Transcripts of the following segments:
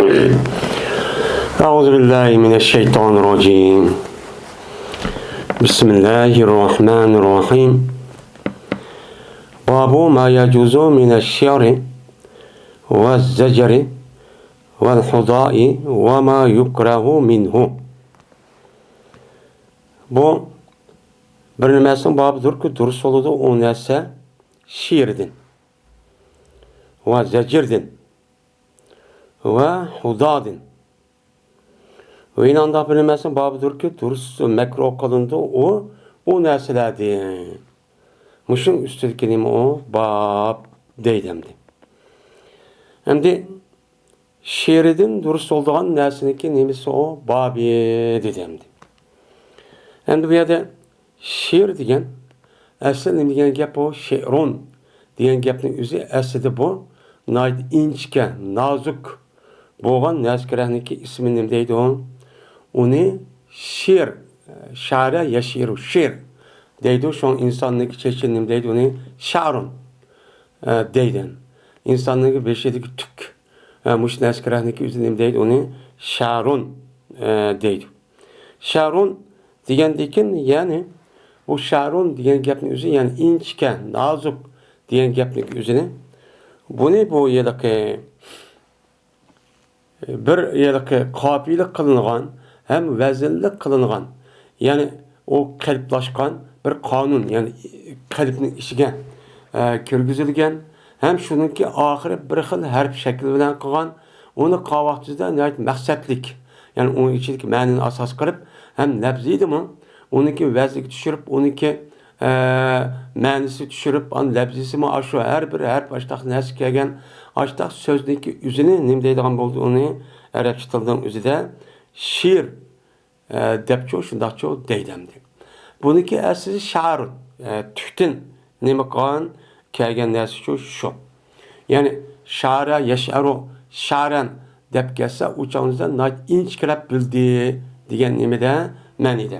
أعوذ بالله من الشيطان الرجيم بسم الله الرحمن الرحيم باب ما يجوز من الشعر والزجر والحضاء وما يكره منه. Bu bir nimesinin babıdır ki dürüst oludu o nese şiirdin ve zecirdin ve hudadin. Ve inanda bir nimesinin babıdır ki dürüst mekruh kılındı o neselerdi. Muşun üstüdeki nime o bab deydemdi. Hem de şiirdin dürüst olduğun nesiniki nimesi o babi dedemdi. Hem de bu yerde şiir degan asl degan gap o şe'run degan gapning o'zi aslida bu inchka nozik bo'lgan narsalarniki ismi nima deydi uni she'r sha'ra yashiru she'r deydi shu insonniki chechen nima deydi uni sha'run deydi insonniki beshidagi tuk mush narsalarniki o'zi nima deydi uni sha'run deydi sha'run degandekin ya'ni bu şarun diyen gapning o'zi yani inchka nozik diyen gapning o'zini buni bu yerda bir yerda qofilik qilingan ham vaznlik qilingan yani o qalblashgan bir qonun yani qalbning ishiga kirgizilgan ham shuningki oxiri bir xil harf shakli bilan qilgan uni qavaqtida maqsadlik yani uning ichidagi ma'noni asos qilib ham labziydimi onunki vazlik düşürüp, onunki ma'nisi düşürüp, an labzisi aşu her bir harf açtaq nəs kelgan açtaq sözdeki üzünü nim deydigan boldu onu Arapça tilinin üzüde şiir depço şundaqço deydemdi. Bununki əsli şair tühtün nima qan kelgan nəsi şu. Yani şara yaşaru şaran dep kelsa uçağınızda inchkilab bildi degan nimada ma'nida.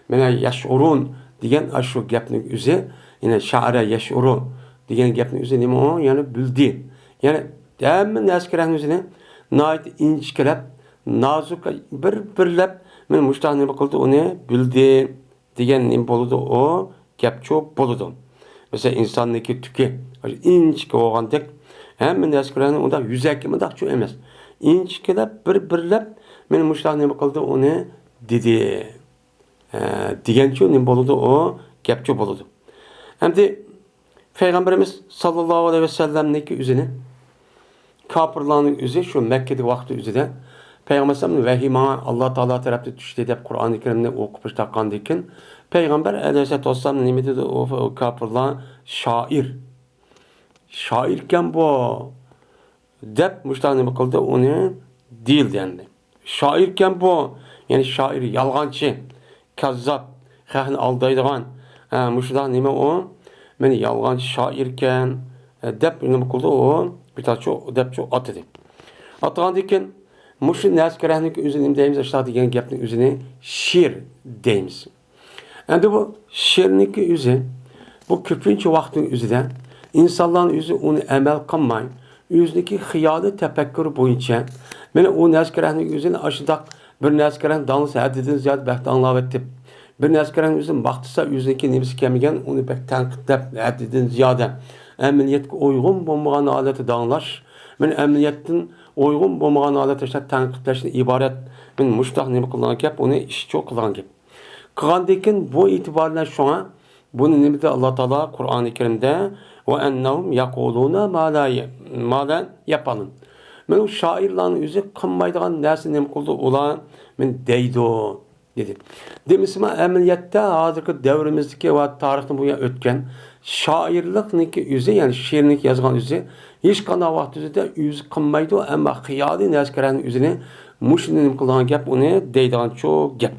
Mana yashurun degan shu gapning o'zi, ya'ni sha'ra yashuru degan gapning o'zi nima o? Ya'ni bildi. Ya'ni hamma narsalarning o'zini noit inchkilab, nozik bir-birlab men mushtaq nima qildi uni bildi degan nima bo'ladi o gapcho bo'ladi. Mesela insonniki tuki inchka bo'lgandek hamma narsalarning unda yuzaki mudaqcho emas. Inchkilab bir-birlab men mushtaq nima qildi uni dedi. Degenço nim boludu o gapço boludu. Hem de Peygamberimiz sallallahu aleyhi ve sellem'deki üzerine kapırlarının üzeri şu Mekke'de vakti üzerinde Peygamberimiz vehima Allah Teala tarafından düştü deyip Kur'an-ı Kerim'de okup takkandayken Peygamber aleyhisselatü vesselam ne dedi o kapırlar şair. Şairken bu dep müştahane bakıldı onu değil dendi. Şairken bu yani şair yalgancı kazzab, xalqni aldaydigan, mushunda nima o? Meni yolg'onchi shoirkan deb nima qildi o? Bitacho debcho atadi. Atgandan keyin mushu narsalarning o'zini nima deymiz? Shunaqa degan gapning o'zini she'r deymiz. Endi bu she'rniki o'zi bu ko'pincha vaqtning o'zida insonlarning o'zi uni amal qilmay, o'ziniki xiyoli tafakkur bo'yicha mana u narsalarning o'zini ashudaq bir narsalarning danlısı haddidan ziyod vaqt anglab etib, bir narsalarning o'zini maqtasa o'ziniki nimasi kelmagan, uni bak tanqidlab haddidan ziyoda amaliyatga uyg'un bo'lmagan holatda danglash, men amaliyatdan uyg'un bo'lmagan holatda tanqidlashdan iborat. Men mushtaq nima qilgan gap, uni ishcho qilgan gap. Qilgandan bu e'tiborlar shunga buni nimada Alloh taolo Qur'oni Karimda va annahum yaquluna ma la yapalun. Men o şairlerin özü qilmaydigan narsa nima qildi ular men deydi dedi. Demismi amaliyotda hozirgi davrimizdagi va tarixdan bu yana o'tgan shoirlikniki o'zi ya'ni she'rnik yozgan o'zi hech qanday vaqt o'zida o'zi qilmaydi, ammo xiyoliy narsalarning o'zini mushuni nima qilgan gap uni deydigan cho'q gap.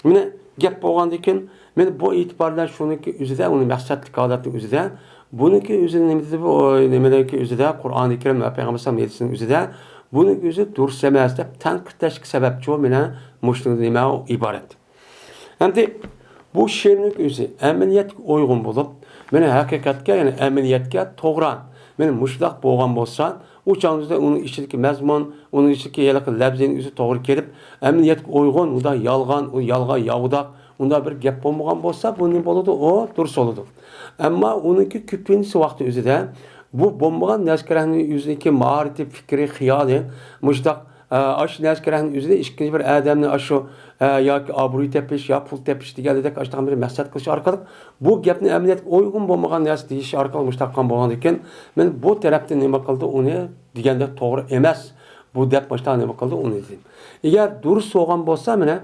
Mana gap bo'lgandan keyin men bu e'tiborlar shuniki o'zida uni maqsadlik holatning o'zida buniki o'zini nimadagi o'zida Qur'oni Karim va Payg'ambar sallallohu o'zida buning o'zi durust emas deb tanqidlashga sababchi mena mushuni nima iborat. Endi bu she'rning o'zi amaliyatga uyg'un bo'lib, meni haqiqatga ya'ni amaliyatga to'g'ri meni mushtaq bo'lgan bo'lsa, u chog'da uning ichidagi mazmun, uning ichidagi yalaqi labzining o'zi to'g'ri kelib, amaliyotga uyg'un, unda yolg'on, u yolg'on yavdoq, unda bir gap bo'lmagan bo'lsa, bu nima bo'ladi? O durust bo'ladi. Ammo uningki ko'pincha vaqt o'zida bu bo'lmagan narsalarning o'zidagi ma'rifati, fikri, xiyoli, mushtaq ash narsalarning o'zida ikkinchi bir odamni shu yoki obro'y tepish, yo pul tepish degandek ashtagan bir maqsad qilish orqali bu gapni amaliyotga uyg'un bo'lmagan narsa deyish orqali mushtaqan bo'lgan ekan, men bu tarafdan nima qildi uni degandek to'g'ri emas. Bu deb boshqa nima qildi uni dedim. Agar durust bo'lgan bo'lsa, mana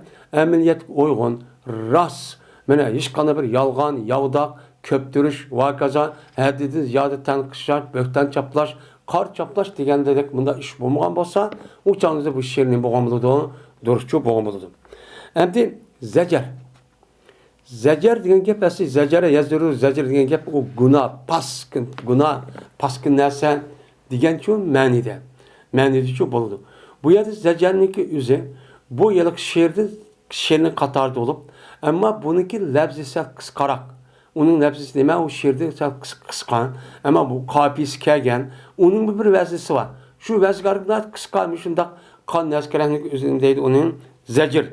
amaliyotga uyg'un, rost, mana hech qanday bir yolg'on, yavdoq, köptürüş, vakaza, haddidan ziyodi tanqishlash, bo'xton chaplash, qor chaplash degandek bunda ish bo'lmagan bo'lsa, u chog'da bu she'rni bo'lgan bo'ladi, durustchi bo'lgan bo'ladi. Endi zajar. Zajar degan gap asli zajara yazdiru zajar degan gap u gunoh, paskin narsa degan-ku ma'nida. Ma'nida-ku bo'ladi. Bu yerda zajarniki o'zi bu yillik she'rni qatorida bo'lib, ammo buniki labzisi qisqaroq. Uning nafsisi nima? O she'rda sal qisqa, ammo bu qafiyasi kelgan, uning bir vazisi bor. Shu vaziga qisqa shundoq qon naskarning o'zini deydi uning zajir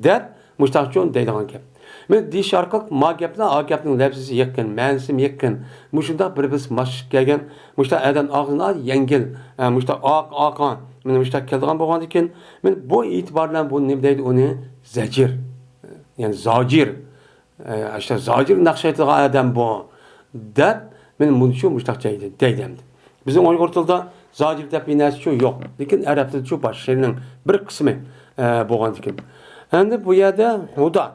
deb mustaqchon deydigan gap. Men deyish orqali ma gaplar, a gapning nafsisi yaqin, ma'nosi yaqin. Shundoq bir-biz mashq kelgan, mushtaq adan og'zini yengil, mushtaq oqon, men mushtaq kelgan bo'lgan ekan, men bu e'tibor bilan bu nima deydi uni zajir, ya'ni zojir. İşte zacir nakşaytığı adam bu. Dep, benim bunu şu müştakçaydı, deydemdi. Bizim Uygur tilde zacir dep bir nersi şu yok. Lakin Arap'ta şu baş şeyinin bir kısmı boğan dikim. Hem bu yerde huda.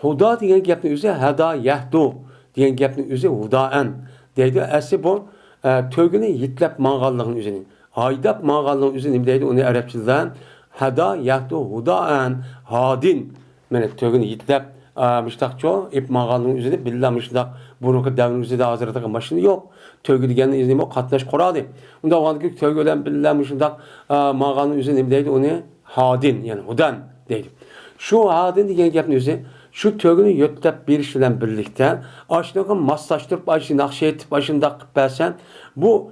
Huda diyen gapni özü hada yahdu diyen gapni özü hudaen. Deydi, asli bu tögünü yitlep mağallığın üzerine. Haydap mağallığın üzerine deydi onu Arapçıdan hada yahdu hudaen hadin. Yani tögünü yitlep müştakço ip mağalının üzerinde billah müştak burunki devrin üzerinde hazırlığı maşını yok. Tövgü degenin izni o katlaş koradı. Onda o anda ki tövgü olan billah müştak mağalının üzerinde deydi onu hadin yani hudan deydi. Şu hadin degen gapni o'zi şu tövgünü yötlep bir işle birlikte aşağıdan maslaştırıp aşı nakşetip aşında kıpelsen bu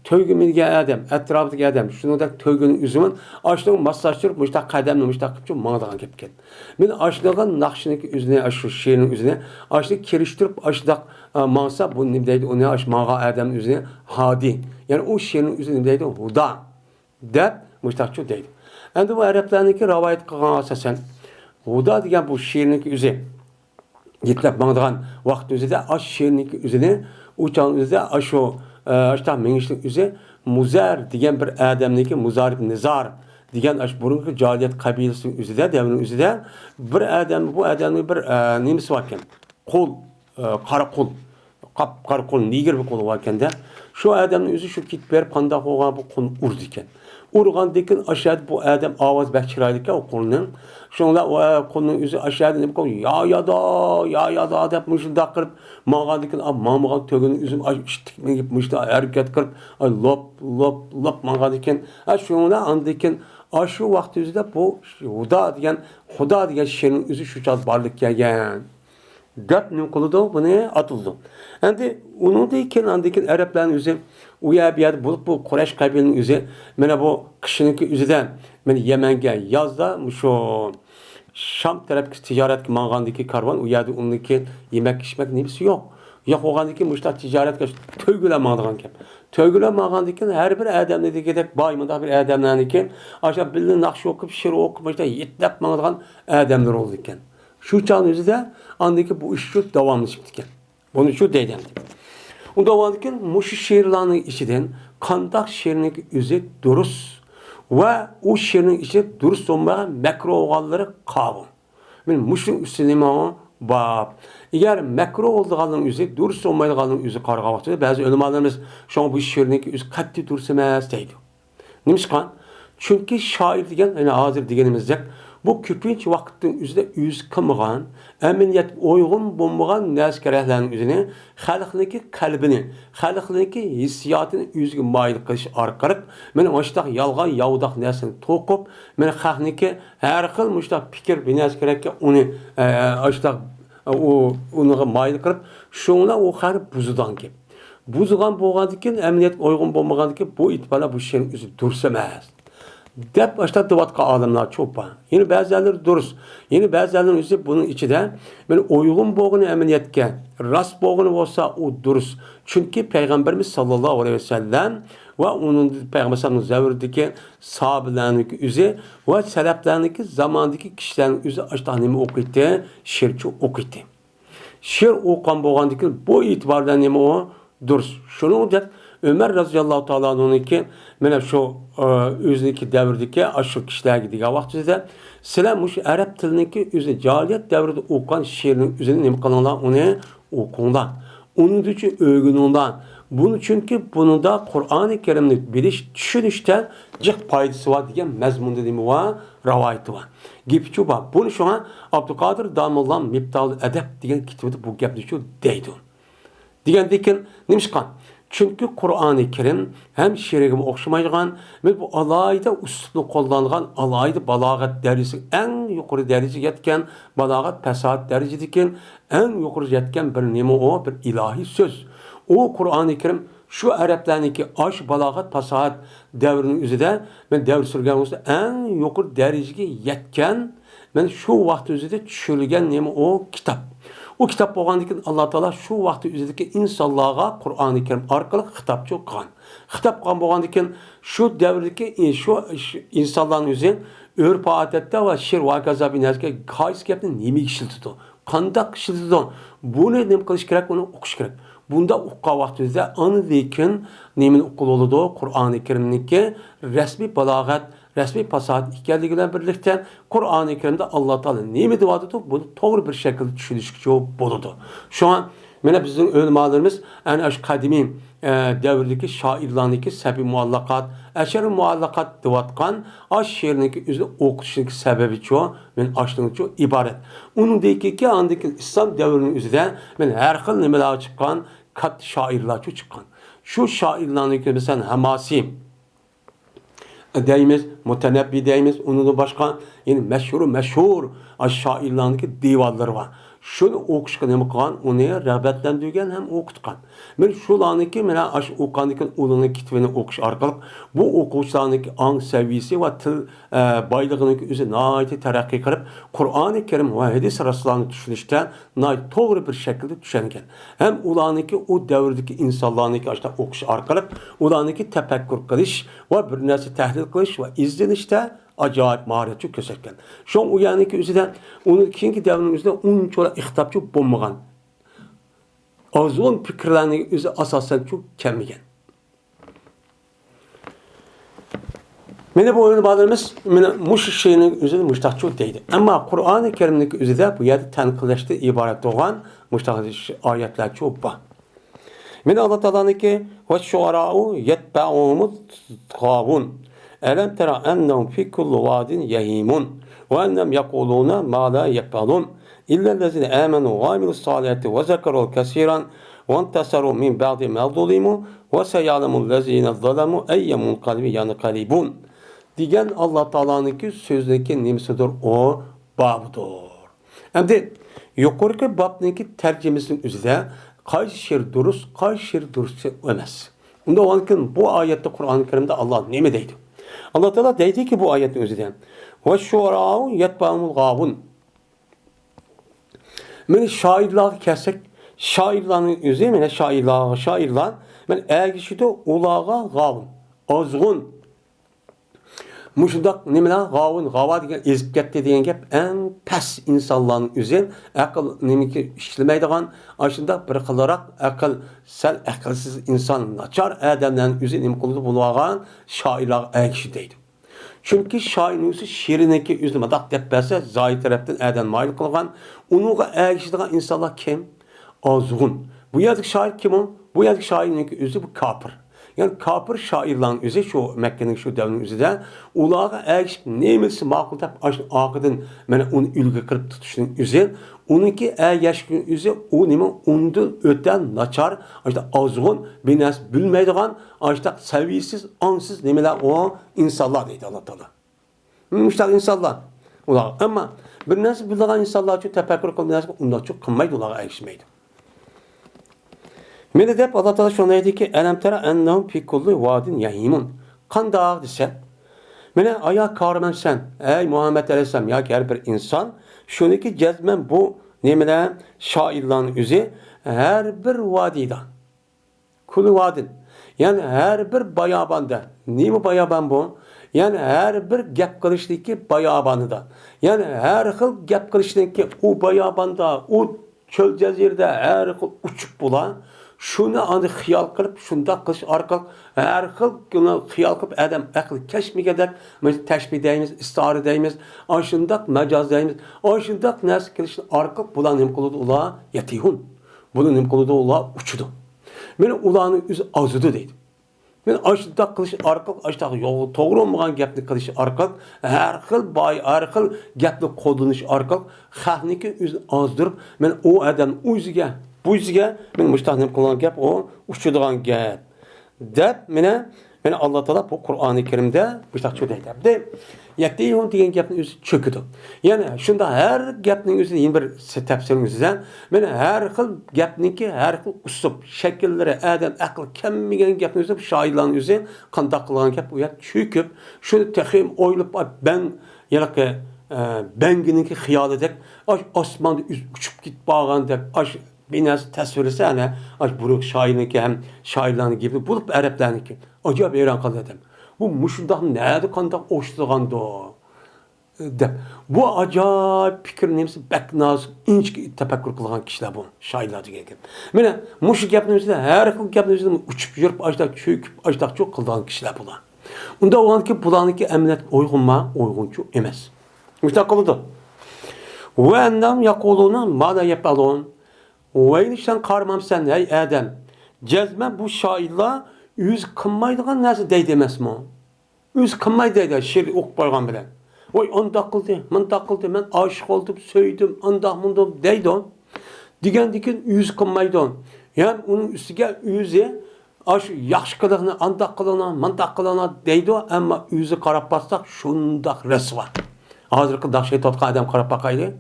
tövgü milge adam, etrafındaki adam, şunu da tövgünün üzümün aşağıdan maslaştırıp müştak kademle müştak kıpçı mağdagan kepken. Ben aşağıdan nakşındaki üzerine, aşı şiirin üzerine aşağıdan kiriştirip aşağıdan mağsa bu ne deydi, onu aşı mağa adamın üzerine hadi. Yani o şiirin üzerine deydi, huda. Dep müştakçı deydi. Yani bu Araplarındaki rivayet kılgan asasen huda degen bu şiirinki üzerine yetlep mağdagan vakit üzerinde aş şiirinki üzerine uçağın üzerinde aşı aşta menişlik üzere Muzar degan bir adamniki Muzarib Nizar degan aş burunki Caliyet kabilesinin üzerinde devrin üzerinde bir adam bu adamın bir nemisi varken kol qara qol qara qol niger bir qol varken de şu adamın özü şu git berip qanda qo'ygan bu qol urdi ekan. Urgandan aşağıda bu adam ovoz bak chiroyli ekan o qolning. Shunla o qolning o'zi aşağıda nima qo'y ya da deb mushunda qilib mağandikin mağan tögünün üzüm ishtik mengib mushda harakat qilib lop mağandikin shunla andikin shu vaqt o'zida bu xudo degan she'rning o'zi shu chal borlik kelgan. Gap nima qildi buni atıldı. Endi uningdan keyin andikin arablarning o'zi u yer bo'lib bu Quraysh qabilasining o'zi mana bu qishniki o'zidan mana Yamanga yozda shu Şam tarafki ticaretki mağandaki karvan u yerda uniki yemek içmek nimsi yok. Yok olgandaki müştak ticaretke tögüle mağdan kep. Tögüle mağandaki her bir adamne degedek baymında bir adamlarniki aşağı bildiğin nakşı okup şiir okup işte yetlep mağdan adamlar oldu iken. Şu çağın özü de andaki bu iş şu devamlı çıktıken. Bunu şu deydem. O devamlıki muşu şiirlerinin içinden kandak şiirinin özü durus ve o şiirin içi durust olmayan mekruh oğalları kabul. Ben muşun üstüne bab. Eğer mekruh olduğunun üzeri durust olmayanın üzeri karga vakti. Bazı ölümalarımız şu an bu şiirindeki üzeri katli durust emez deydi. Neymiş kan? Çünkü şair degen, yani hazır degenimizde bu köpünç vaktin üzerinde yüz kılmagan, eminiyet uygun bulmagan neskerehlerin üzerine halkındaki kalbini, halkındaki hissiyatını yüzüge mayil kılış arkarak, men aştaq yalgan yavdaq nesini tokup, men halkındaki her kıl müştaq fikir bir neskereke onu aştaq onu mayil kılıp, şuna o xarı buzudan kep. buzgan bo'lgandan emniyet uygun bo'lmagandan bu itibariyle bu şeyin üzü dursa emas. Dep başta dıvatqa adamlar çok var. Yine bazıları duruz. Yine bazılarının üzü bunun içinde ben uygun boğunu emniyetke, rast boğunu olsa o duruz. Çünkü Peygamberimiz sallallahu aleyhi ve sellem ve onun Peygamberimiz zavirdeki sahabelerindeki üzü ve seleflerindeki zamandaki kişilerin üzü açta nemi okuydu, şirçi okuydu. Şir okan boğandaki bu itibardan nemi o duruz. Şunu olacak. Ömer radıyallahu ta'ala onunki mene şu özündeki devirdeki aşırı kişiler gidiyor vaxtında sizler muş Arap tilindeki özü cahiliyet devrinde okuyan şiirin üzerine ne kanallar onu okundan. Onun için övgününden. Bunu çünkü bunun da Kur'an-ı Kerim'in biliş düşünüşten cık paydası var diye mezmun dediğimi var, ravayeti var. Gipçu var. Bunu şu an Abdülkadir Damullan Miptal Edep diyen kitabı bu gep düşüyor deydi. Diyen diken neymiş kan? Çünkü Kur'an-ı Kerim hem şerigime okşamayacağın ve bu alayda usluplu kullanılan alayda balagat derecesi en yukarı derece yetken balagat pesat derecedeki en yukarı yetken bir nemi o bir ilahi söz. O Kur'an-ı Kerim şu Araplarındaki aş balagat pesat devrinin üzerinde ben devr sürgen olsa en yukarı dereceye yetken ben şu vakti üzerinde düşürülgen nemi o kitap. O kitap bo'lgandan Allah Teala şu vaqtda üzerindeki insanlarga Kur'an-ı Kerim arkalı hitapçı qilgan. Hitap qilgan bo'lgandan şu davrdagi şu insanların o'zi örf odatda va she'r va gazabinazga qaysi gapni nima ishlatdi? Qanday ishlatdi? Buni nima qilish kerak? Uni o'qish kerak. Bunda o'qigan vaqtida ani lekin nima o'qiladi? Qur'oni Kerimniki rasmiy balog'at resmi fasahat ekanligidan birlikte Kur'an-ı Kerim'de Allah Teala nemi diyordu? Bunu doğru bir şekilde düşünüşküçü buludu. Şu an bizim ulemalarımız yani şu kadimi devrdeki şairlarındaki sebebi muallakat, eşer-i muallakat divatkan aş şiirindeki üzerine okutuşundaki sebebi çoğu aşlığın çoğu ibaret. Onun ki andaki İslam devrinin üzerine her xil nemeler çıkan kat şairler çıkan. Şu şairlarındaki mesela Hamasi deyimiz, mutenebbi deyimiz, onun da başka yani meşhur şairlarındaki divanları var. Şunu okuşkan hem okuyan, onu rağbetlendirgen hem okutkan. Ben şularındaki mena aş okandaki ulunun kitabını okuş arkalık bu okuşlarındaki an seviyesi ve til baylığındaki üzerine naiti terakki kırıp Kur'an-ı Kerim ve hadis Resulullah'ın düşünüşten naiti doğru bir şekilde düşüngen. Hem ularındaki o devrdeki insanlarındaki aşta okuş arkalık ularındaki tefekkür kılış ve bir nesi tehlil kılış ve izlenişte acayip maharetçi kösetken. Şu an uyanıki üzerinde onun ikinci devrinin üzerinde onun çoğu ihtapçı bulmagan. Azun fikirlerinin üzerinde asasen çok kemigen. Mene bu oyunu bağlarımız muş şeyinin üzerinde müştakçı değildi. Ama Kur'an-ı Kerim'deki üzerinde bu yerde tenkilleşti ibaret olan müştakçı ayetler çok var. Mene Allah Teala'nınki ve şuara'u yetbe'umut gavun. Elem tera ennehum fi kulli vadin yehimun ve ennem yekuluna ma la yefalun illellezine amenu ve amilus salihati ve zekerul kesiran ve entesaru min ba'di ma zulimu ve seyalemul lezine zalemu eyyemun kalbi yanqalibun diyen Allah Teala'nınki sözündeki nimsidir o babdır. Hem de yukarıki babdaki tercümesinin üzerinde qaysi şiir durus, qaysi şiir durus emas. Unda olankin bu ayette Kur'an-ı Kerim'de Allah neme deydi? Allah Teala deydi ki bu ayetin özüden ve şuara'u yetba'umul gavun. Men şairler kesek şairlerin özü men şairler men ergişide ulağa gavun azgun muşundak nemeler gavun gava degan ezip ketdi degan gap en pes insanların özü akıl nemiki işlemeydigan aşında bir kılarak akıl sel akılsız insan načar adamların özü nemi kılıdı bulağan şairler ergişideydi. Çünkü şairin özü şiirindeki üzülme dak dep berse zahir taraftan adam mayil kılgan onuğa ergişidigan insanlar kim? Azgun. Bu yerdeki şair kim o? Bu yerdeki şairin özü bu kapır. Yani kapır şairlerin özü şu Mekke'nin şu devrinin özü de ulağa ergişip neymelisi makul tap akıdın mene onu ülge kırıp tutuşunun özü onunki ergeşkin özü o neyme ondan öten načar işte azgun binas bilmeydiğen işte seviyesiz ansız nemeler o insanlar deydi Allah Teala. Müştak insanlar. Ulağa ama bir nasıl bildiğen insanlar için tefekkür kılmayacak onlar çok kılmaydı ulağa ergişmeydi. Mene dep Allah Teala şuna dedi ki elem tera ennehum fi kulli vadin yahimun. Qandaq dese. Mene aya karman sen ey Muhammed Aleyhisselam ya ki her bir insan şunu ki cezmen bu nemele şairlerin üzü her bir vadiden. Kulli vadin. Yani her bir bayabanda. Neymi bayaban bu? Yani her bir gap kılıştaki bayabanıda. Yani her xil gap kılıştaki o bayabanda, o çöl cezirde her xil uçup bula. Şunu anı xiyal kılıp, şunda kılış arkalık her xil bunu xiyal kılıp adam akıl keşmigedek teşbih deyimiz, istihare deyimiz, aşındak mecaz deyimiz, aşındak nes kılışın arkalık bulan imkuludu ula yetihun. Bunun imkuludu ula uçudu. Meni ulanın yüzü azıdı deydi. Men aşıda kılış arkalık, aşıda yok, doğru olmayan gapni kılış arkalık, her xil bay, her xil gapni kodlanış arkalık, xahniki yüzü azdırıp, men o adam o yüzüge, bu yüzüge, men müştahnim kılan gap o uçuduğun gap. Dep mene Allah Teala bu Kur'an-ı Kerim'de müştahçı deydi. De yekteyhun degan gapni yüzü çöküdü. Yani şunda her gapning yüzü yeni bir tefsirin yüzüden mene her xil gapniki her xil usup şekilleri adam akıl kemmigen gapni yüzü şairlerin yüzü qandaq qılgan gap u yer çöküp şunu texim oylup ben yalaqı benginiki xiyal edek osmanda uçup git bağandek binası tasvirisi hani buruk şairinki hem şairlerin gibi bulup Araplarınki acaba eran kaldım. Bu muşundak nerede kandak oştuğandı dep. Bu acayip fikir nemsi beknaz inçki tefekkür kılgan kişiler bu şairler diye. Mene muşu gapnımızda her xil gapnımızda uçup yürüp ajdak çöküp ajdak çok kılgan kişiler bular. Unda olanki bulaniki emniyet uygunma uygunçu emas. Müştak kılıdı. Ve ennam yakuluna ma da yapalon. Oynıştan karmam sen ey Adem. Cezme bu şairler yüz kınmaydıgan nasıl deydi emesmi o? Yüz kınmay deydi şiir okup bargan bilen. Oy onda kıldı, mında kıldı, ben aşık oldum, söydüm, anda mundum deydi o. Diken yüz kınmaydı o. Yani onun üstüge yüzü yaxşı kılığına, anda kılığına, mında kılığına deydi o. Ama yüzü karap bassak şundak resva. Hazırkı dağ totkan adam karap bakaydı.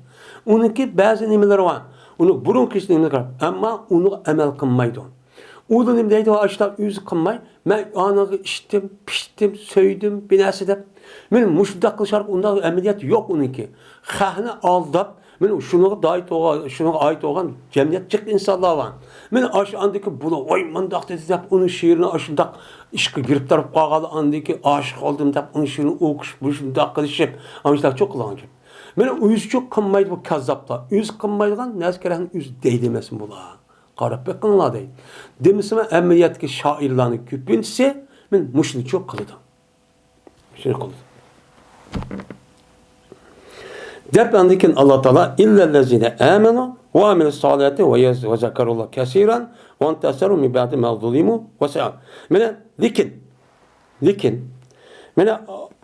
Onunki bazı nimeleri var. Onu burun kişiliğine karab. Ama onu emel kılmaydı. O da deydi o açta yüzü kılmay. Ben anı içtim, piştim, söydüm, binası dep. Benim muşudak kılışarak onda emniyet yok onunki. Xahını aldap, benim şuna ait olan cemiyet çıktı insanlar var. Ben aşı andaki bunu oy mandak dedi dep onun şiirini aşındak işki girip tarıp kağalı andaki aşık oldum dep onun şiirini okuş, muşudak kılışıp. Ama çok kullanacağım. Mene yüz çok kınmaydı bu kazzaplar. Yüz kınmaydıgan neskerahın yüz deydimesin bula. Qarab bakınlar deydi. Demisime emniyetki şairlerin küpüntisi men muşunu çok kılıdı. Şunu kılıdı. Dep andikin Allah Teala illellezine amenu ve amilus salihati ve zekarullah kesiran ve entesaru min ba'di ma zulimu ve sa'a. Mene lekin mene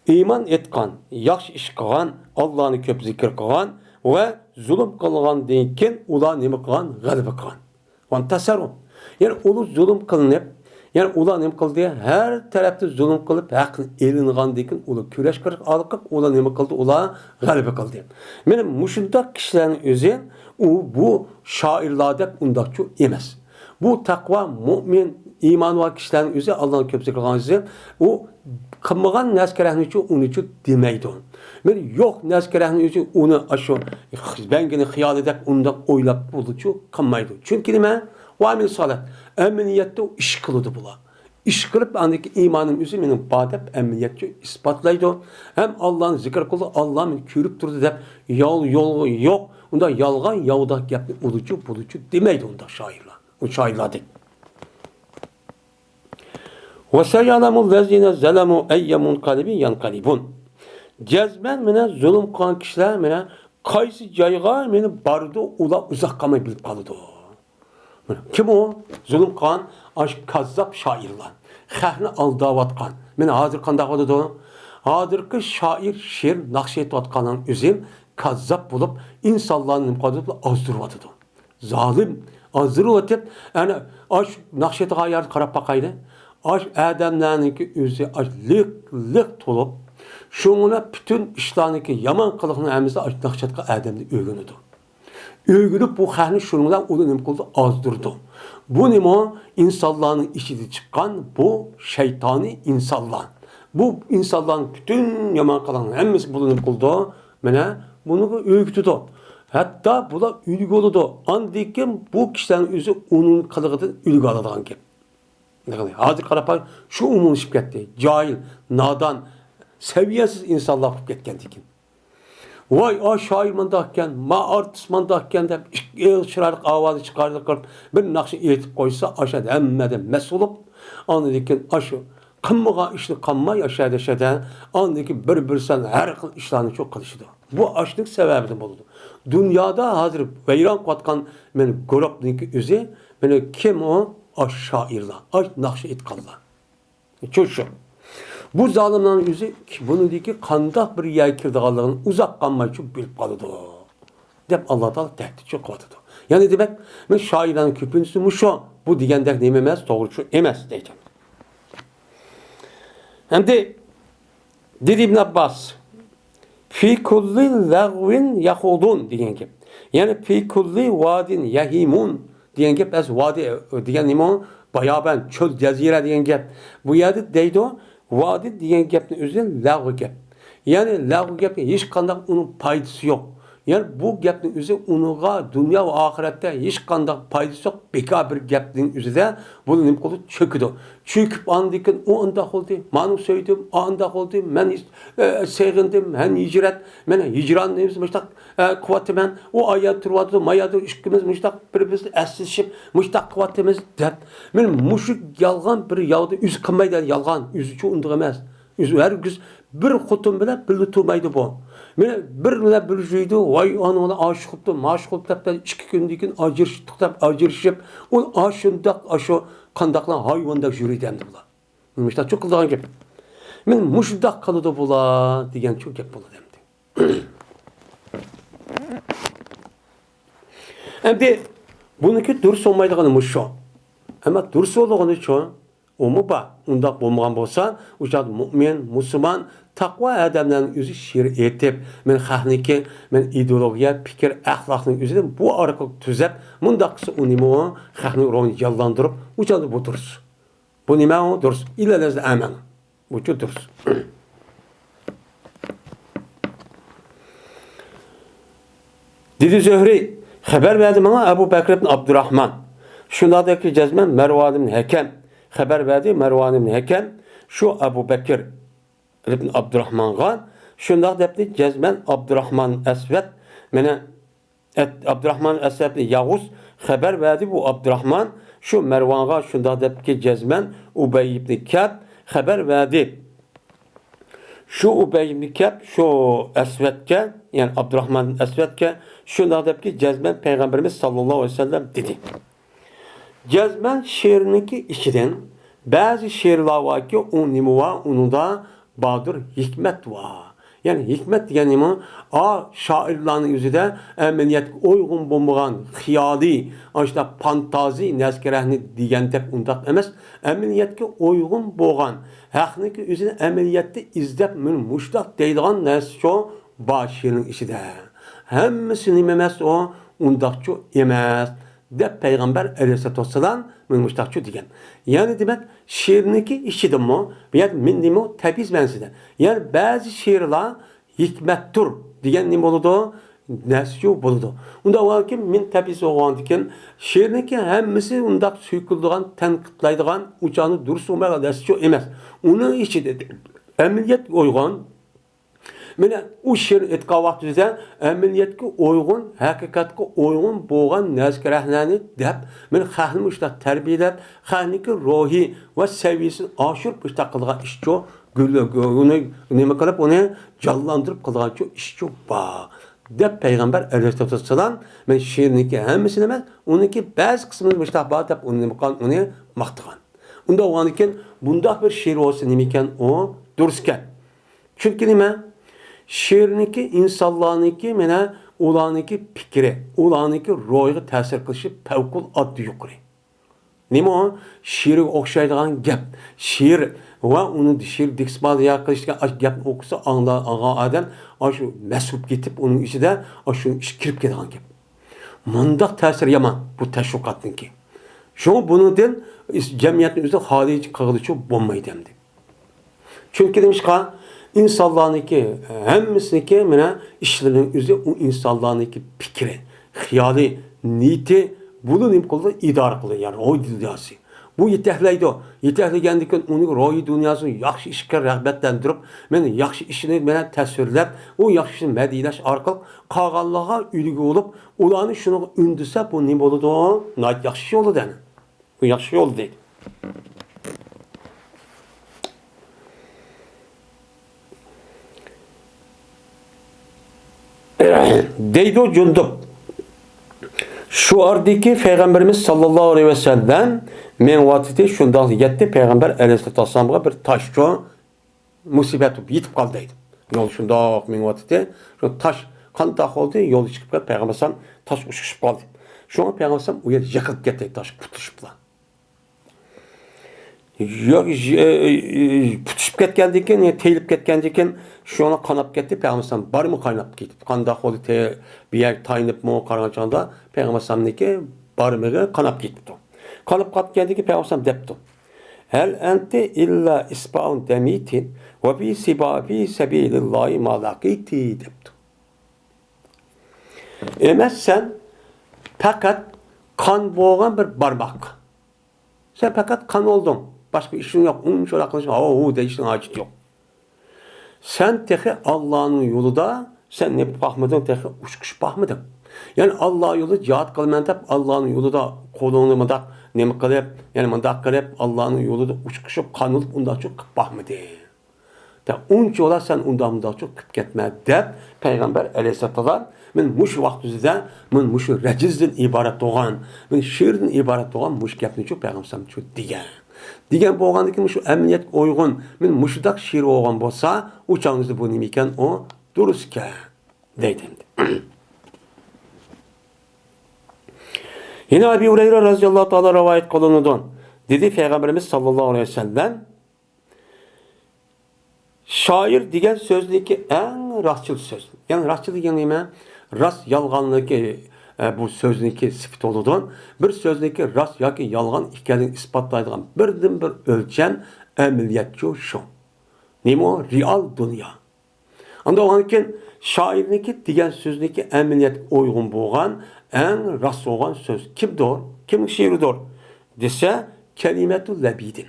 iman etkan, yaxşı iş qılgan, Allah'ını köp zikir qılgan ve zulüm qılgandan keyin ular nima qılgan? G'alaba qılgan. Ve tasarruf. Yani ulu zulüm qılınıp, yani ular nima qıldı? Her tarafta zulüm qılıp haqni elingandan keyin ular kurash qilib alqib, ular nima qıldı? Ular g'alaba qıldı. Meni mushundaq kishilarning o'zi bu shoirlarda undaqchu emas. Bu takva, mümin, iman var kişilerin özü Allah'ın köpsü kılganızı o kılmagan neskerahın için onu için demeydi onu. Yani yok neskerahın için onu aşağı ben gene hıyal edip ondan oylap buldu için kılmaydı. Çünkü ne? O amel salat. Emniyette o iş kılıdı bula. İş kılıp andaki imanın özü benim badep emniyetçi ispatlaydı. Hem Allah'ın zikir kıldı, Allah'ın körüp durdu deyip yol yok. Onda yalgan yavdak yaptı ulucu bulucu demeydi onda şairler. O şairladık. وَسَيَعْلَمُ الَّذ۪ينَ زَلَمُوا اَيَّ مُنْقَلِبٍ يَنْقَلِبُونَ Cezmen mene zulüm kılan kişiler mene kaysi cayga mene bardı ula uzak kalmayı bilip kalıdı. Kim o? Zulüm kılan kazzap şairler. Xahni aldavatkan. Mene hazır kandak oldu da hazırki şair nakşiyet vatkanın üzüm kazzap bulup insanların imkadıpla azdırvadı da. Zalim azdırvatıp yani nakşiyet gayardı karab bakaydı. Adamlarınki özü lık tolup şuna bütün işlerindeki yaman kılıqını əmizdə nakşiyatqa Adam'da öğünüdü. Ögürüp bu xahni şunundan onu nima qildi? Azdırdı. Bu nima? İnsanların içinde çıkan bu şeytani insanlar. Bu insanların bütün yaman kalan hemmesi bunu nima qildi? Mana bunu ögütüdü. Hatta bular ülgü oldu. Andikin bu kişilerin özü onun kılığı ülgü aladigan gap. Hazır qarapay şu umumlaşıp ketdi. Cahil, nadan, seviyesiz insanlar olib ketgandikin. Vay o şair mandahken, ma artist mandahken de chiroyli ovozi chiqarib bir naqsha aytib qo'ysa, aşağıda hammadan mas'ul bo'lib, andikin aşu qilmagan ishni qilmay aşağıda andikin bir-birisan har xil ishlarni çok qilishdi. Bu açlık sebebidir bo'ldi. Dünyada hazır vayron qilayotgan meni guruhniki o'zi, meni kim o? Aş şairlar, aş naqsha aytganlar. Şu. Bu zalimlerin yüzü bunu deyir ki qandaq bir yer kirdiganligini uzaq qolmay şu bilib qoladi deb Allah Taala tehditçi qiladi. Yani demek men şairlarning ko'pinchisi musho bu degandek nima emas, to'g'ri shu emas deydi. Endi dedi İbn Abbas fi kulli lagwin yahudun degan gap. Yani fi kulli wadin yahimun degan gap as vadi degan nima? Bayaban çöl jazira degan gap. Bu yerda deydi o vadi degan gapni o'zi lag'u gap. Yani lag'u gapga hech qanday uning foydasi yo'q. Yani bu gapni o'zi uniga dunyo va oxiratda hech qanday foydasi yo'q. Bekor bir gapning o'zida buni nima qildi? Cho'kdi. Cho'kib andikin u unda qildi. Mani so'ydim, anda qildi. Men sevgindim, men hijrat, meni hijronimiz mushtaq qilyapman. U oyat turyapti, mayada ikkimiz mushtaq bir-birimizni aslashib, mushtaq qilyapmiz deb. Men mushuk yolg'on bir yo'lda uz qilmaydi, yolg'on, uzichi undiq emas. Herkes bir xotun bilan birga turmaydi bu. Meni bir bilan bir juydi, voy ona aşık oldu, maşık oldu deb 2 kundan keyin ajrashib, u ashundaq ashu qandaqlar hayvondak yuriydi endi bular. Mishta çok qilgan gap. Men mushundaq qiladi bular degan çok gap bo'ladi endi. Endi buniki durus olmaydigani musho. Ama durus bo'lgani uchun Omu ba, undaq bo'lmagan bo'lsa, o'sha mu'min, musulmon, taqvo odamlarning o'zi she'r aytib, men xalqniki, men ideologiya, fikr, axloqning o'zida bu orqali tuzab, mundaq qilsa u nima o, xalqning ruhini jonlantirib, o'sha bu durus. Bu nima o, durus. Ilalazda aman. Bu durus. Dedi Zöhri, xabar berdi menga Abu Bakr ibn Abdurrahman. Shundaqdaki jazman Marwan ibn Hakam haber verdi Mervan ibn Hakem şu Abu Bekir ibn Abdurrahman'a şundak depti cezmen Abdurrahman Esved mene Abdurrahman Esved Yavuz haber verdi bu Abdurrahman şu Mervan'a şundak depti cezmen Ubey ibn Kab haber verdi şu Ubey ibn Kab şu Esved'ke yani Abdurrahman Esved'ke şundak depti cezmen Peygamberimiz sallallahu aleyhi ve sellem dedi. Cezmen şiiriniki içiden bazı şiirler var ki o nima var, onun da badır hikmet var. Yani hikmet yani mi? Şairlerin yüzüde emniyet uygun bulmayan, hiyali, işte fantazi, neskerehni diyen tek undak emez. Emniyetke uygun bulgan. Hakniki yüzüde emniyette izdep müştak deydiğen nesço başının içinde. Hemmesini emez o, undakço emez. De Peygamber Aleyhisselatü Vesselam müştakçı diyen. Yani demek şiirniki işidim mi? Veya min nimo tepiz benside. Yani bazı şiirler hikmettir diyen nimo oldu, nesyo buldu. Onda var ki min tepiz olan diken şiirniki hemmisi undak süyküldüğün, tenkitlaydıgan, uçağını durus olmayan nesyo emez. Onun işi de emniyet uygun. Mene u şiir etqa vaqtida emniyetga uygun, haqiqatga uygun bo'lgan nazkarahlarni deb men xalqni ishda tarbiyalab, xalqniki ruhi va saviyasini oshirib ishda qilgan ishcho uni nima qilib uni jonlantirib qilgan ishcho bor. Deb Peygamber Aleyhisselatü Vesselam men şiirniki hammasini emas, uniki ba'zi qismini ishda bor deb uni nima qilgan, uni maqtagan. Unda o'g'an ekan, bundaq bir şiir bo'lsa nima ekan, o duruskan. Chunki nima? Şiirniki insanlarniki mene ulaniki fikri, ulaniki ruhiga ta'sir qilishi favqulodda yuqori. Nima o? Şiirga o'xshaydigan gap. Şiir va uni şiir diksmaliya qilishga gapni o'qisa ang'an odam shu mas'ul ketib uning ichida shu ish kirib ketadigan gap. Mundaq ta'sir yaman bu teşvikatınki. Şunu bunundan cemiyetin üzerinde harici kırılışı olmaydı demdi. Çünkü demiş ki insanlarınki hemmisinki mene işlerinin üzerinde o insanlarınki fikri, hiyali, niyeti bunu nim kıldı idare kıldı yani o dünyası. Bu yeterliydi o. Yeterligəndikən onun ruhi dünyasını yaxşı işə rəğbətlendirib, mən yaxşı işini mənə təsvirləb, o yaxşı işini mədiyləş arqalıq qağanlığa ülgü olub, ulanı şunu ündüsə bu nim oldu o? Nayt yaxşı yolu dəni. Bu yaxşı yolu deyil. Deydi o Cundub. Şu ardaki Peygamberimiz sallallahu aleyhi ve sellem men vatiti şundan yetti Peygamber aleyhisselam'a bir taşçı musibet yitip kaldı deydi. Yol şundan men vatiti şu taş qandaq oldu yol çıkıp geldi Peygamber sallam taş uçuşup kaldı. Şuna Peygamber sallam o yer yakıp gitti taş tutuşupla. Yok tutuşup ketkendikken, teyilip ketkendikken şuna kanap gitti Peygamber sallam bari mı kaynap gitti. Qandaq oldu bir yer tayinip mu qarançanda Peygamber sallam'niki barmığı kanap gitti. Kanap kap geldi ki Peygamber sallam depti. Hel ente illa isba'un demitin ve fi sibabi sebilillahi ma laqiti depti. Emes sen fakat kan boğan bir barmak. Sen fakat kan oldun. Başka işin yok. Onun şöyle arkadaşım. O değiştin acit yok. Sen tehi Allah'ın yolunda sen ne bakmadın tehi uçkuş bakmadın. Yani Allah yolu cihat kılman deyip Allah'ın yolu da kolunu mıdak ne mi kılıp yani mıdak kılıp Allah'ın yolu da uçkuşup kanılıp ondan çok bakmadı. Da onca ola sen ondan çok kıp gitme deyip Peygamber aleyhisselam men muş vaxtüzde men muş rəcizdən ibarət olan men şiirdən ibarət olan muş gapni çok Peygamber çok digen. Digen bolğandan ki şu əmniyyət uyğun men muşdaq şiir olğan bolsa uçağınızda bu nimiken o duruska deydim. Yine Abi Hureyre radıyallahu ta'ala rivayet kılınıdan dedi Peygamberimiz sallallahu aleyhi ve sellem şair digen sözdeki en rastçıl söz. Yani rastçıl digen neyme? Rast yalğanlığı bu sözdeki sıfat oludan bir sözdeki rast ya ki yalğan ikilini ispatlaydıgan birden bir ölçen əməliyyatçı şu. Neyme o? Real dünya. Anda o anken şairniki digen sözdeki əməliyyat uygun boğan en rast olan söz. Kimdir o? Kimin şiiridir o? Dese kelimetu lebidin.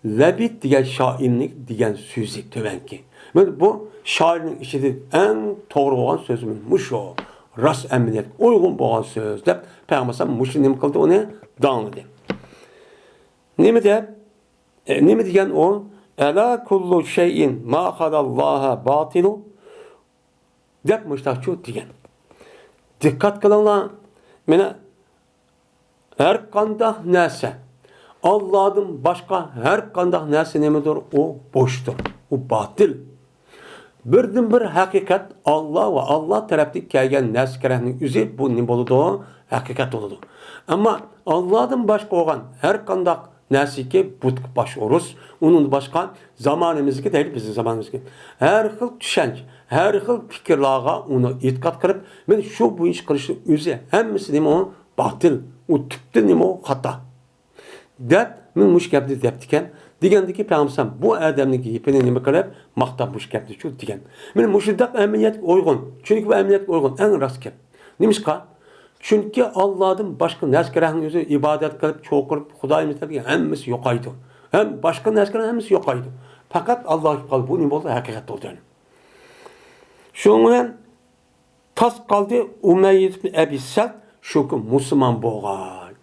Lebid diyen şairlik diyen sözü tövenki. Bu şairin işidir en doğru olan sözümüş o. Rast emniyet uygun boğan söz deyip Peygamber sallam muşu ne kıldı onu dağınladı. Ne mi de? Ne mi diyen o? Ela kullu şeyin ma kadallaha batilu deyip müştahçı diyen. Dikkat kılınlar. Mene her kandah neyse Allah'ın başka her kandah neyse nemidir o boştur. O batil. Birden bir hakikat Allah ve Allah tarafından gelgen neskerehinin üzeri bu ne boludu o? Hakikat oludu. Ama Allah'ın başka olan her kandah neyse ki butuk baş oruz. Onun başka zamanımızki değil bizim zamanımızki. Her xil düşünce, her xil fikirlağa onu itikat kırıp ben şu bu iş kırışı üzeri hemmisi nemi o batil. O tüptü nemi o hata. Dep men muş gapni deptiken degandiki Peygamber bu adamniki ipini nima qilib maqtab muş gapni shu degan. Men mushudaq amaliyat uyg'un. Chunki bu amaliyat uyg'un eng rost gap. Nimishqa? Chunki Allohdan boshqa narsalarning o'zi ibodat qilib, cho'qirib, Xudoyimizga hammasi yo'qaydi. Ham boshqa narsalar hammasi yo'qaydi. Faqat Alloh qoldi bu nima bo'ldi? Haqiqat bo'ldi. Shuning bilan tas qoldi Umayy ibn Abi Salt shuki musulmon bo'lgan.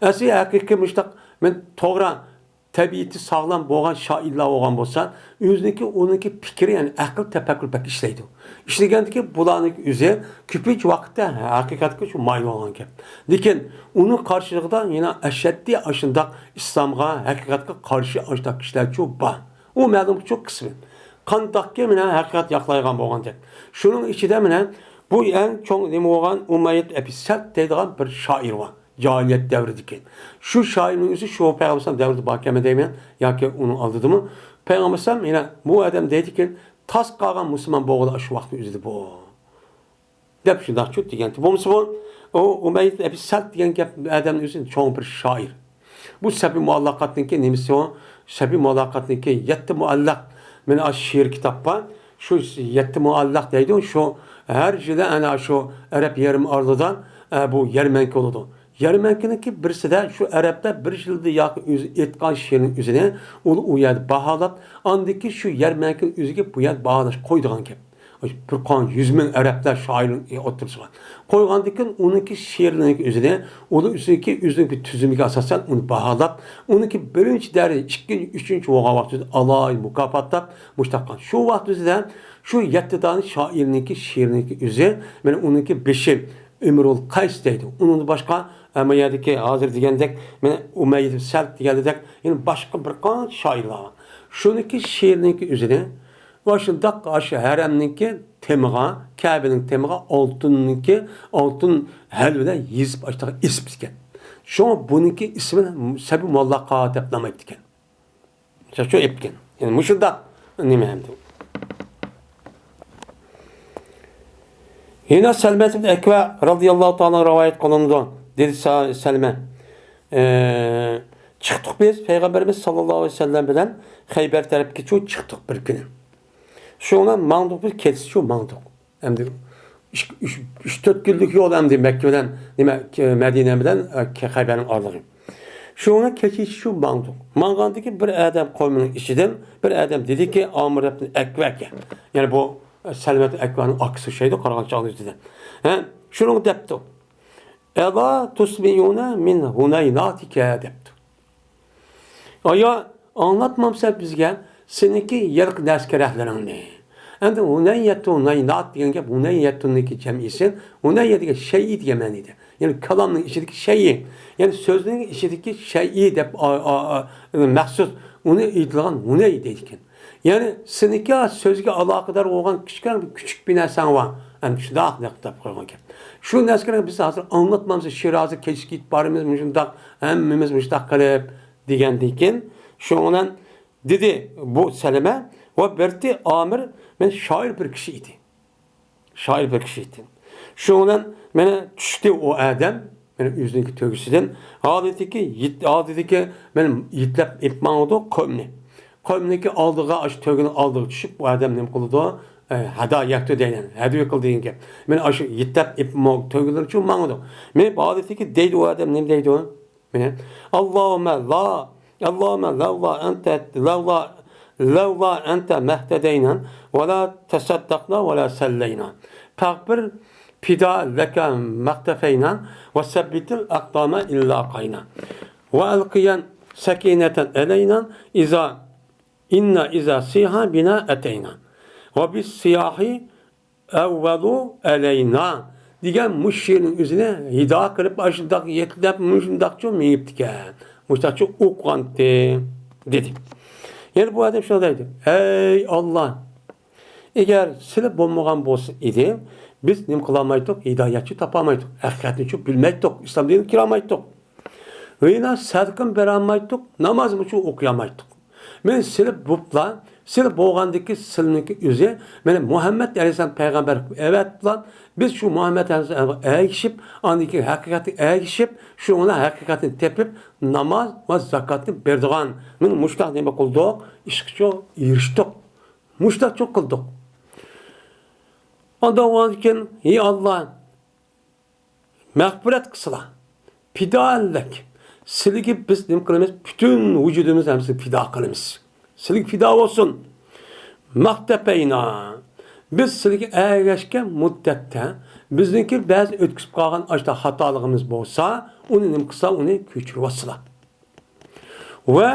Asli haqiqiy mushtaq men to'g'ri tabiati sağlam boğan şairler olgan bolsa, özüneki onunki fikri yani akıl tefekkür pek işleydi. İşlegendeki bulanık üze küpüç vakitte hakikatki şu maylı olan ki. Lekin onun karşılığında yine eşeddi aşındak İslam'a hakikatka karşı aşındak kişiler çok var. O məlum çok kısmı. Kandakke mine hakikat yaklaygan boğan dek. Şunun içinde mine bu en çok nemi olan Umayyad Abi Salt dediğin bir şair var. Cahiliyet devridiki. Şu şairin yüzü şu Peygamber devridi bakiyeme demeyen ya ki onu aldıdı mı? Peygamber yine bu adam dedi ki tas qalğan Müslüman boğulu şu vakti yüzüdü bu. Dep şundak çok degenti. Bu Müslüman o Umeyyid Ebi Salt degan gap adamning o'zi cho'ng bir shoir. Bu sabiy muallaqatniki nimasi o? Sabiy muallaqatniki 7 muallaq. Meni şiir kitap var. Şu 7 muallaq deydi. Şu her yılı ana şu Arap yarım ardıdan bu Yermenki oldu. Yermenki'ninki birisi de şu Arap'ta bir yılda etkan şiirin üzerine onu uyardı, bahalap. Andaki şu Yermenki'nin üzerine bu yer bahalaş koyduğun gibi. Bir kan 100 bin Araplar şairin otursun. Koygandıkın onunki şiirinin üzerine, onun üzerindeki tüzümüge asasen onu bahalap. Onunki birinci derece, ikinci, üçüncü vakti alay mukafatlap müştakkan. Şu vakti şu 7 tane şairinki şiirininki üzerine, yani onunki 5'i Ömrül Kays deydi. Onun başka ama yerdeki hazır degandek, men Umeyyid Salt degandek, yani başka bir kan şairler var. Şununki şiirininki üzerine başında karşı haremninki temiga, Kabe'nin temiga altınninki altın helvede yizip açtığı ism diken. Şu an bununki ismini sebi muallaka deplamayıp diken. Şu epken. Yani muşunda nime hem de. Yine Selme ibn Ekve radıyallahu ta'ala rivayet kılındı. Dedi Selme. Çıktık biz Peygamberimiz sallallahu aleyhi ve sellem bilen Xeyber tarafki çoğu çıktık bir günü. Şu ona mandık biz ketisi çoğu mandık. Hem de 3-4 günlük yol hem de Mekke'den Medine bilen Xeyber'in arlığı. Şu ona keçisi çoğu mandık. Mangandaki bir adam koymunun içinden bir adam dedi ki Amr ibn Ekve. Yani bu Selmet Ekve'nin aksı şeydi, Karagançı Ağlıcı'dan. Şunu depti. Ela tusmiyuna min hunaynatike depti. Aya anlatmam sen bizge seninki yarık neskerehlerini. Endi hunayyettu hunaynat diyen gep hunayyettu'nunki cemisi hunayyet'deki şey'i diyemeniydi. Yani kalamın içindeki şey'i, yani sözünün içindeki şey'i dep məxsus onu idilgan hunay deydiken. Yani seninki sözge alakadar olan küçük bir nersen var. Yani şu da kitap koygan gep. Şu neskereh biz hazır anlatmamızı Şirazı keçki itbarımız müşündak, hemmimiz müştak kalep degendeyken şu olan dedi bu Seleme ve berti Amir ben şair bir kişiydi. Şair bir kişiydi. Şu olan bana düştü o adam benim yüzündeki tövgüsüden. Dedi ki benim yitlep ipman oldu kövni. Kövneki aldığı aş tövgünü aldığı düşüp bu adam ne kıldı? Hada yaktı deylen. Hediye kıldı deyince. Ben aşı yitlep ipman tövgüleri için manıdı. Ben dedi ki deydi o adam ne deydi o? Allahümme la ente levla ente mehtedeynen ve la tesaddakna ve la selleyna. Takbir pida leke mektefeynen ve sebbitil akdame illa kayna. Ve elkiyen sekineten eleynen İza siha bina eteyna. Ve biz siyahi evvelu eleyna. Diyen müşşirin üzerine hida kırıp aşındak yetlep müşündakçı meyiptiken. Müştakçı ukantı dedi. Yani bu adam şuradaydı. Ey Allah! Eğer silip bulmagan bolsa idi, biz nim kılamaydık, hidayetçi tapamaydık. Hakikatini çok bilmeydik, İslam dinini kiramaydık. Ve yine sadkın beramaydık, namazımızı okuyamaydık. Men silip bupla, silip boğandaki silindeki yüze, benim Muhammed Aleyhisselam peygamber evet lan, biz şu Muhammed Aleyhisselam'a erişip, andaki hakikati erişip, şu ona hakikatini tepip, namaz ve zakatını berdiğan. Men muştak neme kıldık, işkçe eriştik. Muştak çok kıldık. Ondan olanken, ey Allah, mağfiret kısıla, pidallek, siligi biz ne kılımız, bütün vücudumuz hepsi fida kılımız. Silik fida olsun. Maktepeyna. Biz siligi ergeçken muddette, bizdeki bazı ötküsüp kalan açta hatalığımız bolsa, onun kısa onu küçülü vasıla. Ve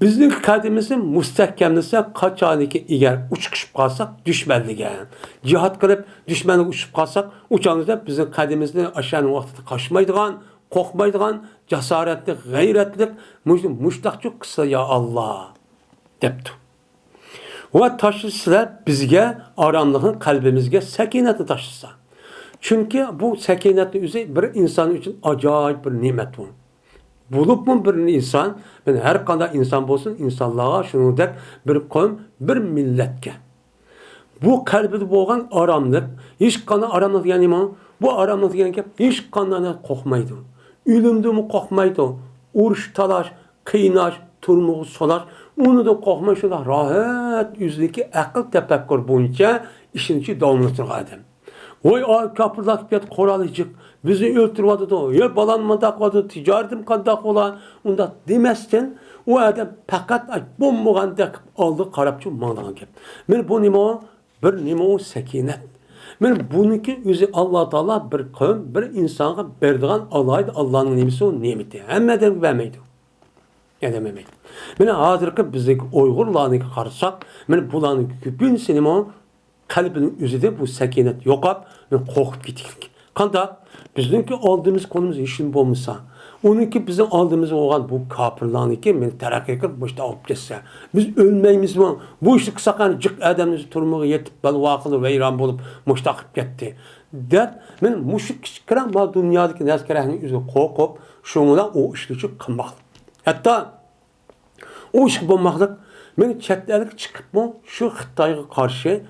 bizim kadimizin müstehkemlisi kaç aniki eğer uçuşup kalsak düşmeligen. Cihat kılıp düşmanlık uçup kalsak uçağımızda bizim kadimizin aşağının vaxtı kaçmaydıgan, korkmaydıgan, cesaretli, gayretli, müştakçı kısa ya Allah depti. Ve taşısılar bizge aramlığın kalbimizge sekineti taşısa. Çünkü bu sekinetli üzey bir insan için acayip bir nimet var. Bulup mu bir insan, yani her kadar insan olsun, insanlığa şunu der, bir kavim, bir milletke. Bu kalbide boğan aramlık, hiç kana aramlık yani Bu aramda degan gap hech qanday qo'rqmaydi. O'limdimi qo'rqmaydi. Urush, talash, qiynash, turmuş solash, uni da qo'rqmay shu rohat yuzliki aql tafakkur bo'yicha ishini davom ettirgan odam. Voy kapırlak bet qoralıcık bizi öldürüyordu da. Ya balan mı takvadı, ticaretim kandak olan. Onda demezken o adam fakat bomboğan da aldı karapçı mağdan gep. Men bu nimo bir nimo sekinet. Men buniki özü Allah Teala bir kavim, bir insana berdiğan Allah'ydı. Allah'ın nimesi o nimeti. Hemmeden vermeydi. Edememeydi. Men hazırki bizdeki Uygurlarını karışsak, men bulanın küpünsü nimo kalbinin özüde bu sekinet yokap ve korkup gittik. Kanda bizimki aldığımız konumuz işin bulmuşsa, onunki bizim aldığımız olan bu kapırlarınki beni terakki kırıp başta alıp geçse. Biz ölmeyimiz mi? Bu işi kısakan cık adamımızı turmuğu yetip bel vakılı veyran bulup muştakıp gitti. Der, ben muşuk kişikran bu dünyadaki neskerahinin yüzü korkup şunla o işlici kılmak. Hatta o iş bulmaklık ben çetlerlik çıkıp mı şu Xitay'a karşı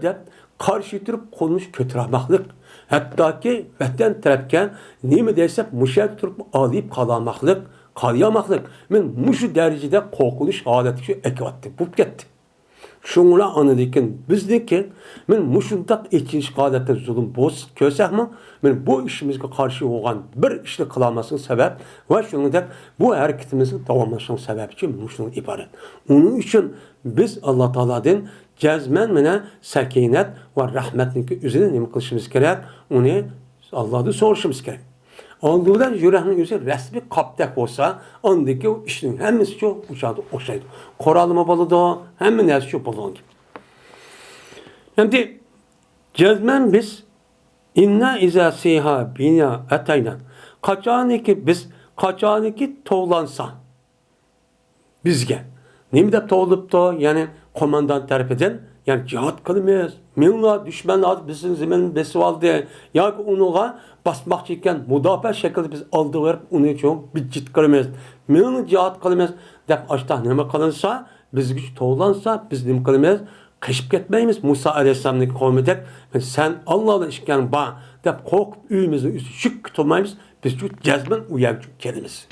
deb karşı turib qo'lni ko'tarmoqlik. Hattoki vatan tarafga nima desab mushak turib olib qolamoqlik, qolyamoqlik. Men mushu darajada qo'rqinish holati shu ekyapti, bo'lib ketdi. Shunga anadikin bizniki men mushundaq ikkinchi holatda zulm bo'z ko'rsakmi, men bu ishimizga qarshi bo'lgan bir ishni qilolmaslik sabab va shuningdek bu harakatimizni davomlashning sababi uchun mushundan iborat. Uning uchun biz Alloh taoladan cezmen mene sakinet ve rahmetlik üzerine nima qilishimiz kerak? Uni Allohdan so'rashimiz kerak. Oldindan yurakning o'zi rasmiy qopdak bo'lsa, ondagi ishning hammasi shu o'shada o'xshaydi. Qoralma bo'ladi, hamma narsa shu bo'ladi. Endi cezmen biz inna iza siha bina atayna. Qachoniki to'g'lansa bizga nima deb to'g'libdi? Ya'ni komandan tarafidan yani cihat kılmıyoruz. Minla düşmanlar bizim zemin besip aldı. Ya onuğa basmak iken müdafaa şekilde biz aldı verip onu çok bir cid kılmıyoruz. Minla cihat kılmıyoruz. Dep açta neme kalınsa, biz güç toğlansa biz neme kılmıyoruz. Kışıp gitmeyimiz. Musa Aleyhisselam'ın kavmi sen Allah'la işken bağ. Dep korkup üyümüzün üstü şık tutmayımız. Biz şu cezmen uyarcık kelimiz.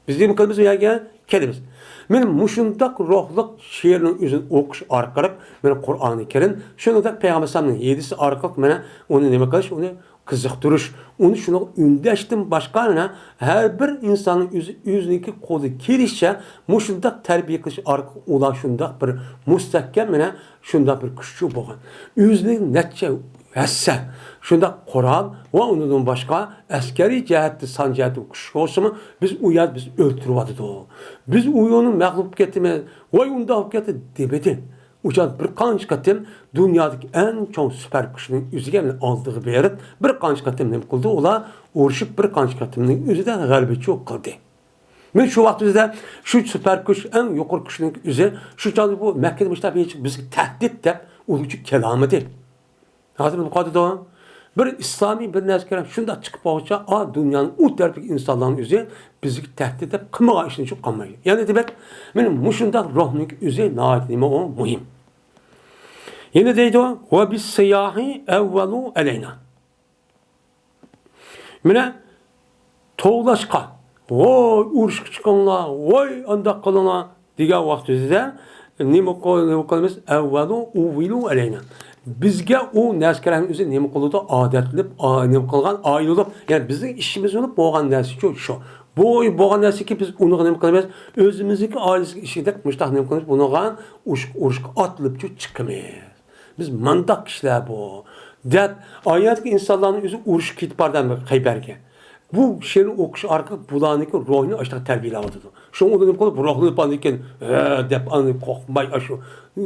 Biz neme kılmıyoruz uyargen kelimiz. Men muşundak ruhluk şiirinin üzün okuş arkarak men Kur'an-ı Kerim şunu da Peygamber'in yedisi arkarak mene onu neme kılış onu kızıktırış onu şunu ündeştim başka her bir insanın yüzündeki kolu kirişçe muşundak terbiye kılış arkarak ulaşındak bir müstahkem mene şundak bir küçük boğan yüzündeki netçe vesse şunda Kur'an ve onun başka askeri cihette sancıhette kuş olsun biz uyar biz öldürüyordu o. Biz uyunun mağlup getirme vay onda hakikati demedi. Uçan bir kanç katım dünyadaki en çok süper kuşunun yüzüge aldığı bir yer bir kanç katım ne kıldı ola uğraşıp bir kanç katımın yüzüden galibi çok kıldı. Ben şu vaktimizde şu süper kuş en yukarı kuşunun yüzü şu çalı bu Mekke'de müştabi bizi tehdit de ulucu kelamı değil. Hazır bu kadar da bir İslami bir neskerem şunda çıkıp olsa dünyanın o tarafı insanların yüzü bizi tehdit edip kımağa işini çok kalmayı. Yani demek benim muşunda ruhunun yüzü naatime o mühim. Yine deydi o ve bis siyahi evvelu aleyna. Mine toğlaşka vay uğraşık çıkanlar vay andak kalana diğer vaktimizde nime koyalımız evvelu uvilu aleyna. Bizge o neskerlerin üzerine neme kılıdı adetlenip, neme kılgan ayrılıp, yani bizim işimiz olup boğan nersi şu. Bu boğan nersi ki biz onu neme kılmayız, özümüzdeki ailesi işidek müştah neme kılmayız, bunu uğraşık atılıp çıkamayız. Biz mandak kişiler bu. Det ayetteki insanların yüzü uğraşık kitbardan kayberge. Bu şeyin okuş arka bulanık ruhunu açtık terbiyle aldı. Şu onu neme kılıp ruhunu pandikken, dep anı kokmay aşı.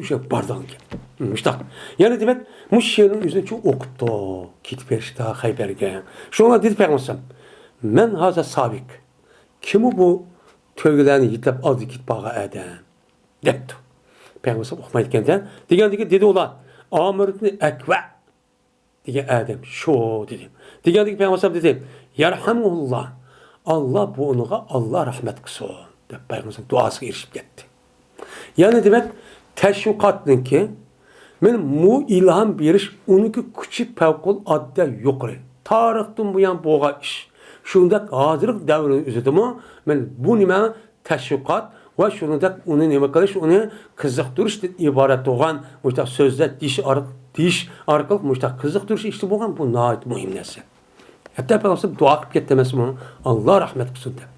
Şey bardan ki. İşte. Yani demek bu şiirin yüzünü çok okuttu. Kitip verişte Hayber'e. Şuna dedi Peygamber. Men haza sabik. Kimi bu tövgelerini yitip aldı git bağa eden. Depti. Peygamber okumaydıkenden. Dedi ola. Amiritni ekve. Diye Adem. Şu dedi. Dedi Peygamber dedi. Yerhamullah. Allah bu onuğa Allah rahmet kılsın. Peygamber duası erişip gitti. Yani demek teşvikatın ki Men bu ilham beriş onunki kuchi favqulodda yuqori. Tarixdan bu yan bo'lgan ish. Shunda hozirgi davrning o'zidami men bu nima tashviqot va shunda uni nima qilish, uni qiziqtirishdan iborat bo'lgan o'sha so'zlar dish orqali o'sha qiziqtirish ishli bo'lgan bu nihoyat muhim narsa. Hatta Peygamber dua qilib ketdi emasmi? Alloh rahmat qilsin deb.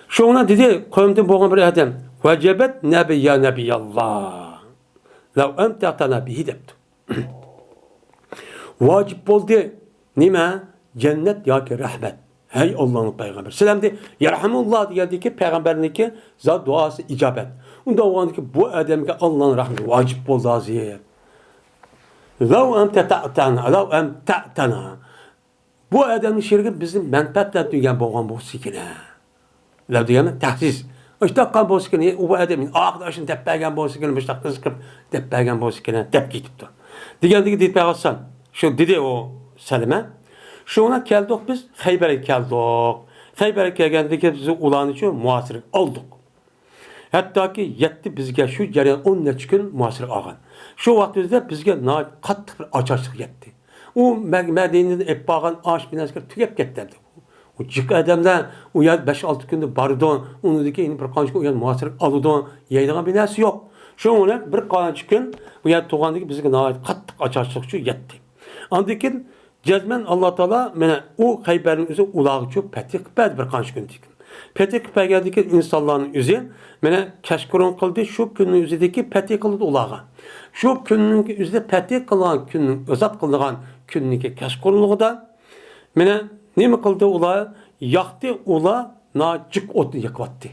Şuna dedi, kavimden boğan bir adam. Vecebet nebiyya nebiyallah. Lav emte'tana bihi depti. Vacip oldu. Nime? Cennet ya ki rahmet. Hey Allah'ın peygamber. Selam de, Yerhamullah diye ki peygamberindeki zat duası icabet. Onda o ki bu adamke Allah'ın rahmeti vacip oldu aziyet. Lav emte'tana. Bu adamın şirki bizim menfaatler duygan boğan bu sikine. Lav diyemem tahsis. İşte kan boşkini o adamın arkadaşın tepegen boşkini işte kızıkıp tepegen boşkini tep gitipti. Digendeki dit peygamber şu dedi o Selime. Şuna geldik biz Xeyber'e geldik. Xeyber'e gelgendeki bizi ulan için muhasırlık aldık. Hatta ki yetti bizge şu jarayan 10 neçə gün muhasırlık algan. Şu vaktimizde bizge qattiq bir açarçılık yetti. O Medine'de ep bağın aş binasılar tükep gettirdi. O cık adamlar o yer 5-6 günde bardı. Onu dedi ki bir qancha uyan muhasırlık alıdı. Yaydıgan binası yok. Şu ona bir qancha gün bu yer toğandaki bizge qattiq açarçılık şu yetti. Andikin cezmen Allah Teala mene o Xeyber'in özü ulağı çok petih qıpad bir qancha gün dikin. Petih qıpad geldiki insanların özü mene keşkurun kıldı şu günün özüdeki petih kıldı ulağı. Şu günün özüde petih kılan günün özat kıldıgan gününki keşkurunluğu da mene nemi kıldı ulağı? Yaktı ulağı cık otu yakvattı.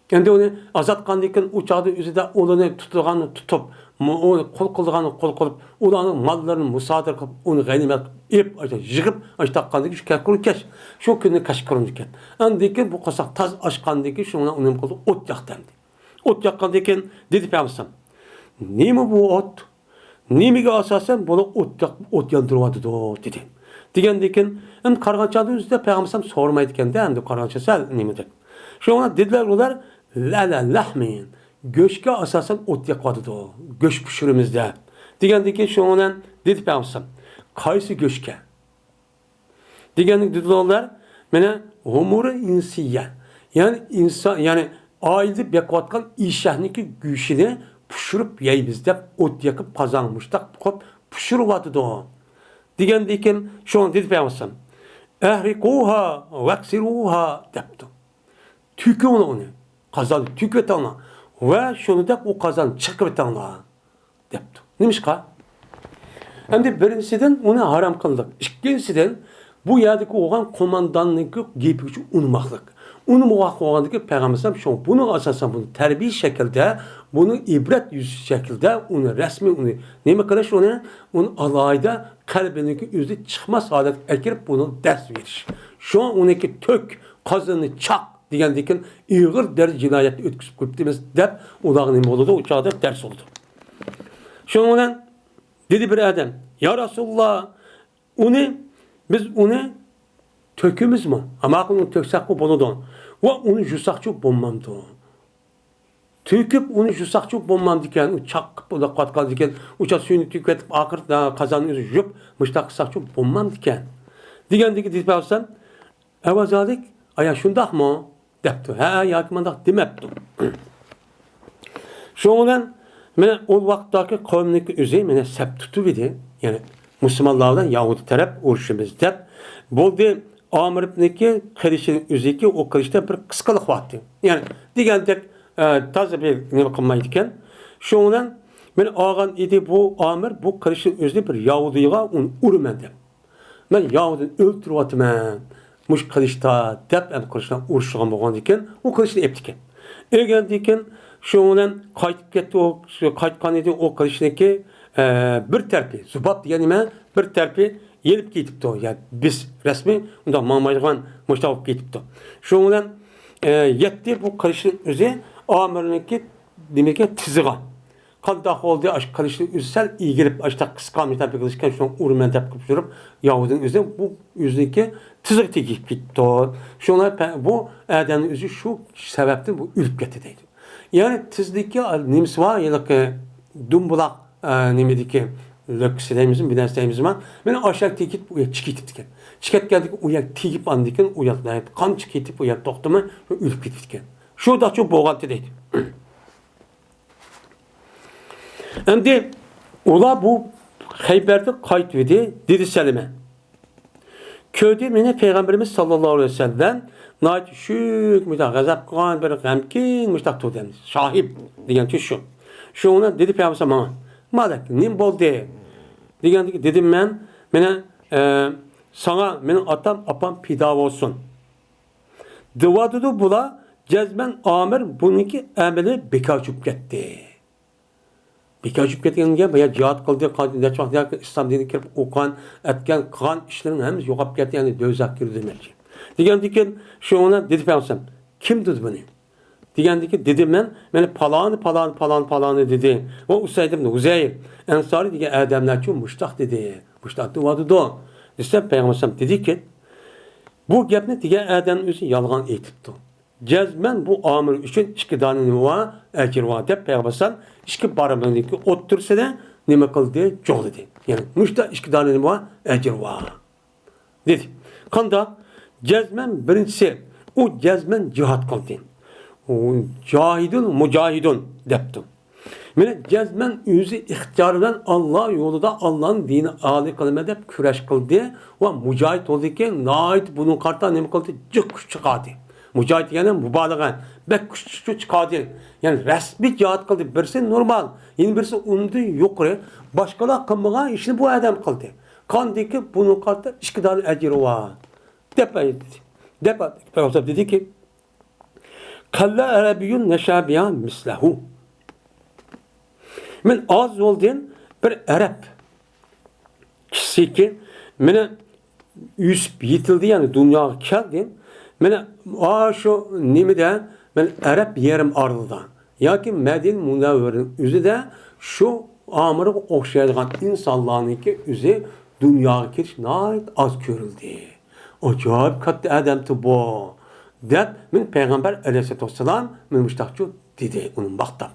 Kendi onu azatkandikin uçağı üzerinde onu tutulganı tutup, onu kol kıldığanı kol kılıp, ulanın mallarını musadır kılıp, onu ganimet ip, yığıp, takkandaki şu keşkurun keş. Şu günü keşkurun diken. Andikin bu kasak taz aşkandaki şuna onu kıldı, ot yaktı. Ot yakkandikin dedi Peygamber. Nemi bu ot? Nemiga asasen bunu ot yandırmadı dedi. Digendikin, hem kargaçadı üzerinde Peygamber sormaydı kendi, hem de kargaçasal nemidir. Şuna dediler onlar, la lahmin. Göçke asasen ot yakmadı o. Göç pişirimizde. Digendeki şuna dedi Peygamber. Kaysı göçke? Digendik dediler onlar, mene humuru insiye. Yani insan, yani ailde bekvatkan işahniki güçünü pişirip yeyimizde ot yakıp kazanmıştık. Pişirip o. Digendeki şuna dedi Peygamber. Ehrikuha veksiruha depti. Tükü onu. Kazan tükü ona. Ve şunu da o kazan çıkıp ona. Depti. Neymiş ka? Hem de birincisinden onu haram kıldık. İkincisinden bu yerdeki olan komandanlığı gibi unutmaklık. Unutmak olandaki Peygamber şu bunu asasen bunu terbiye şekilde, bunu ibret yüzü şekilde, onu resmi onu neyme kılış onu alayda kalbindeki yüzü çıkmaz adet ekirip bunu ders veriş. Şu an onaki tök kazanı çak digendikin ığır der cinayeti ötküsüp kırptığımız dep ulağın neyme oldu uçağda ders oldu. Şu an dedi bir adam ya Resulullah biz onu tökümüz mü? Ama onu töksek mi bunu ve onu jusakçı bulmam da. Töküp onu jusakçı bulmam diken, uçak da katkal diken, uçak suyunu tüketip akır da kazanı yüzüp, müştak sakçı bulmam diken. Digendeki dizbağırsan, evazadik, aya şundak mı? Depti. Ha, yakmandak demepti. Şundan, mene o vaktaki kavimlik üzey, mene sep tutuvidi, yani Müslümanlardan Yahudi taraf uğraşımız dep, boldu Amir ibn'ki kılışın üzeki o kılışta bir kıskalık vardı. Yani digendek taze bir ne kılmaydıken, şundan ben ağan idi bu Amir bu kılışın üzeri bir Yahudi'ye onu urmen dep. Ben Yahudi'ni öldürüvatım muş kılışta dep hem kılıştan uğraşılan boğan diken, o kılışını eptiken. Egen diken, şundan kayıtıp gitti o kayıtkan idi o kılışındaki bir terpi, Zubat yani bir terpi yelip gitipti o. Yani biz resmi onda mamaygan müştavuk gitipti. Şundan yetti bu kılışın özü Amir'inki demek ki tiziga. Kandak oldu aş kılışın özü sel iyi girip aşta kıskan bir terpi kılışken şundan urmen tep kıpşırıp Yahud'un özü bu özündeki tizig tekip gitti o. Şundan bu adamın özü şu sebepten bu ülüp getirdi. Yani tizdeki nimsi var ya da Dumbulaq nimediki lökselerimizin bilensteyimizin var. Mene aşağı tekip uya çıkıtıp diken. Çıkıp geldik uya tekip andiken uya kan çıkıtıp uya toktuma ülüp gitip diken. Şu da çok boğaltı deydi. Endi ola bu Xeyber'de kayıt verdi dedi Selim'e. Köyde mene Peygamberimiz sallallahu aleyhi ve sellem nait şük mütah gazap kan bir gamkin mütah tudemiz. Şahip diyen şu. Şu ona dedi Peygamber mama. Malak nim boldu. Diyen dedim ben mene sana benim atam apam pidav olsun. Dıvadudu bula cezmen amir bununki emeli bekar çup gitti. Bekar çup gittiğinde bayağı cihat kıldı. İslam dini kirip okan, etken, kan işlerin hemiz yokap gitti. Yani dövzak girdi demek. Diyen şu ona dedi Peygamber kim dedi bunu? Diyen dedim ben palanı dedi. O Usaydım da Uzeyr. Ensari diye Ademler ki muştak dedi. Muştak duvadudu. İşte Peygamber dedi ki bu gapni diye Adem'in özü yalgan etipti. Cezmen bu amir üçün iki tane var, ecir var deb Peygamber iki barımındaki otursa da nima qildi? Jo'q dedi. Yani muşta iki tane var, ecir var. Dedi. Kanda cezmen birincisi o cezmen cihat qildi. O cahidun mucahidun debdi. Mene cezmen özü ixtiyarından Allah yolunda Allah'ın dini âli kılma deb küreş kıldı ve mucahid oldu ki nait bunun karta nima qildi? Cık çıkardı. Mücahit yani mübalağa. Bek küçük çıkardı. Yani resmi cihat kıldı. Birisi normal. Yine birisi undu yukarı. Başkalar kılmağa işini bu adam kıldı. Kandı ki bunun kartı iki tane eciri var. Peygamber dedi ki Kalla Arabiyyun neşabiyan mislahu. Men az oldun bir Arap kişisi ki mene yüzüp yitildi yani dünyaya geldi. Mene şu nimede ben Arap yerim ardıdan. Ya ki Medine Münevver'in üzü de şu amırı okşayacak insanların ki üzü dünyaya giriş nait az görüldü. Acayip katlı adamdı bu. Dep min Peygamber aleyhisselatü vesselam min müştakçı dedi onun bakta.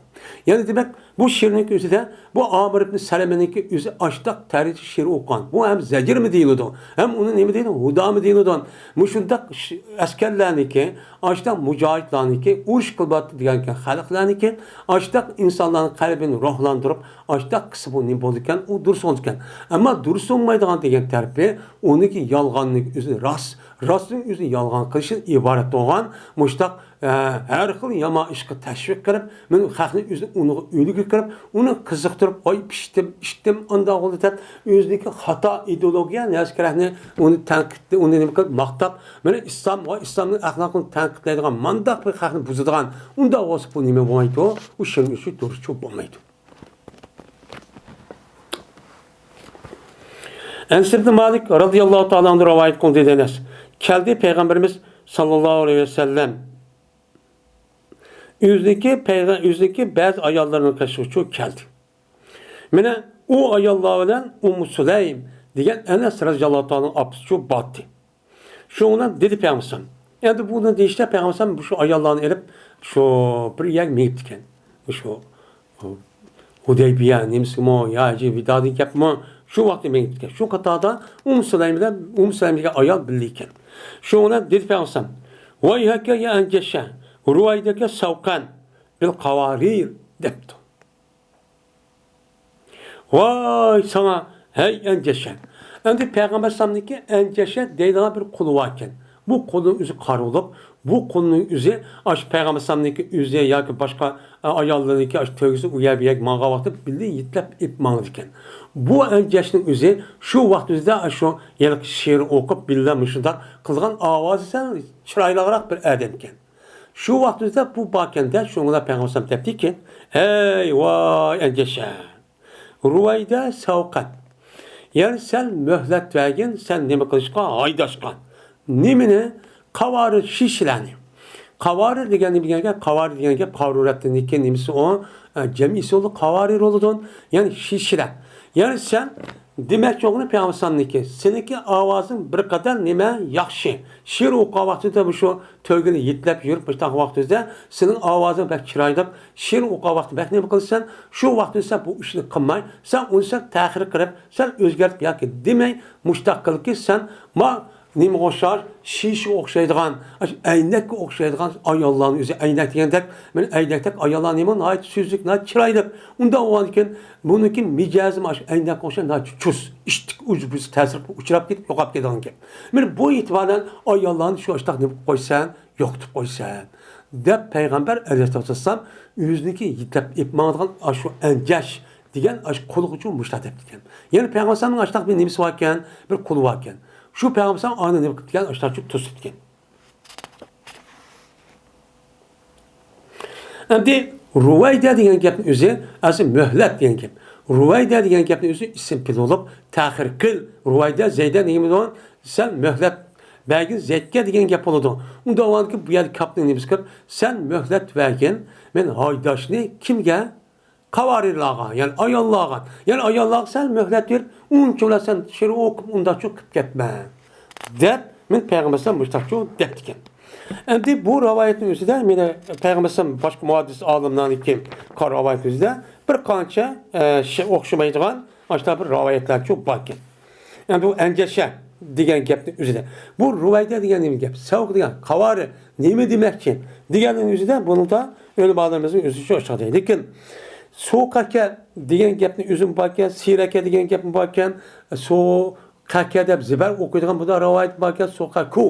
Yani demek bu şiirin üzü de bu Amr ibn Seleme'nin üzü açtak tarih şiiri okan. Bu hem zecir mi değildi? Hem onun ne mi değildi? Huda mı değildi? Müşundak askerlerini ki açtak mücahitlerini ki uğuş kılbatı diyen ki halıklarını ki açtak insanların kalbini ruhlandırıp açtak kısı bu ne boldukken o dursun oldukken. Ama dursun olmaydıgan diyen tarifi onu ki yalganlık üzü rastın üzü yalgan kılışın ibaret olan müştak her xil yama işqi təşviq qilib, men xalqni uni o'liga kirib, uni qiziqtirib, "Oy pishdim, unda bo'ldi" deb o'zidagi xato ideologiya naskarahni uni tanqidni, uni nima qilib maqtab, mana islom va islomning axloqini tanqidlaydigan, mandaq bir xalqni buzadigan, unda bo'lsa bu nima bo'lmaydi? U shunga shu durustcha bo'lmaydi. Enes ibn Malik radıyallahu ta'ala anhu rivayet kıldı deniz. Geldi Peygamberimiz sallallahu aleyhi ve sellem yüzdeki bazı ayallarının kaçışı geldi. Mene o ayallardan Süleym diyen Enes radıyallahu ta'ala apısı battı. Şu ona dedi Peygamber. Yani bunu deyişte Peygamber şu ayallarını erip şu bir yer meyiptiken. Şu Hudeybiye, Nimsimo, Yacı, Vidadi yapma şu vakti meyiptiken. Şu katada Süleym'deki ayal birlikken. Şu ona dedi Peygamber. Vayhake ya enceşe. Ruvaydaki savkan bil kavarir depti. Vay sana hey enceşe. Endi Peygamber sallamdaki enceşe deydiğin bir kulu varken bu kulun yüzü karılıp bu kulun yüzü aş Peygamber sallamdaki yüzü ya ki başka ayallarındaki aş tövgüsü uyabiyak mağa vakti bildi yitlep ip mağdiken. Bu enceşin yüzü şu vaktimizde şu yelik şiir okup bildiğin kılgan avazı sen çıraylarak bir ademken. Şu vaktimizde bu bakende şunla Peygamber tepti ki ey vay enceşe ruvayda savkat yani sen mühlet vergin sen nemi kılışkan aydaşkan nemine kavarı şişleni kavarı diyen kavruratın nemisi o cemisi oldu kavarı oludun yani şişlen yani sen demek çoğunu Peygamber'niki. Seninki avazın bir kadar nime yaxşı. Şiir oku vaxtında bu şu tövgünü yitlep yürüp baştan vaxtında senin avazın bek çıraydık. Şiir oku vaxtında bek ne kılsan şu vaxtında sen bu işini kılmay. Sen onu sen tahir kırıp sen özgert ya ki demey müştakkılık ki sen ma nima o'xshar shish o'xshaydigan aynakka o'xshaydigan ayollarni o'zi aynak degandek men aynakdek ayollar nima nihoyat so'zlik nihoyat chiroyli unda o'g'ankin buniki mijozi mana shu aynakka o'xshagan nihoyat chus ishtik o'zi ta'sir uchrab ketib yo'qolib ketadigan gap men bu e'tiboran ayollarni shu ishtaq deb qo'ysan yo'qitib qo'ysan deb payg'ambar alayhissalom o'ziniki yetlab epmaydigan shu anjash degan qo'liq uchun mushtat deb ekan ya'ni payg'ambarning ishtaq bir nimasi bor ekan bir quli bor ekan şu Peygamber aynı ne gitken aşağıcık tuz etken. Şimdi Ruvayda degan gapning o'zi asli mühlet degan gap. Ruvayda degan gapning o'zi ism pil bo'lib, ta'xir qil. Ruvayda Zayda nima degan? Sen mühlet bergin Zaydga degan gap bo'ladi. Unda avvalgi bu yer gapning nimasi qilib, sen mühlet bergin, men haydashni kimga? Qavarirlarga, yani ayollarga. Yani ayollarga sen mühlet ver, uncha sen şiir o'qib, unda chiqib ketma. Deb men payg'ambardan mustaqil deb ekan. Endi bu rivoyatning o'zida meni payg'ambardan boshqa muhaddis olimlarning kim qor rivoyat o'zida bir qancha o'xshamaydigan boshqa bir rivoyatlar ko'p bor ekan. Endi bu anjasha degan gapning o'zida. Bu rivoyat degan nima gap? Savq degan qavari nima demakchi? Deganning o'zida buni da o'limlarımızın o'zi shu o'xshaydi. Lekin so'qaka degan gapning o'zi bor ekan, siraka degan gap bor ekan, Kakya deb zibar o'qiydigan bu da rivoyat bor ekan so'qaku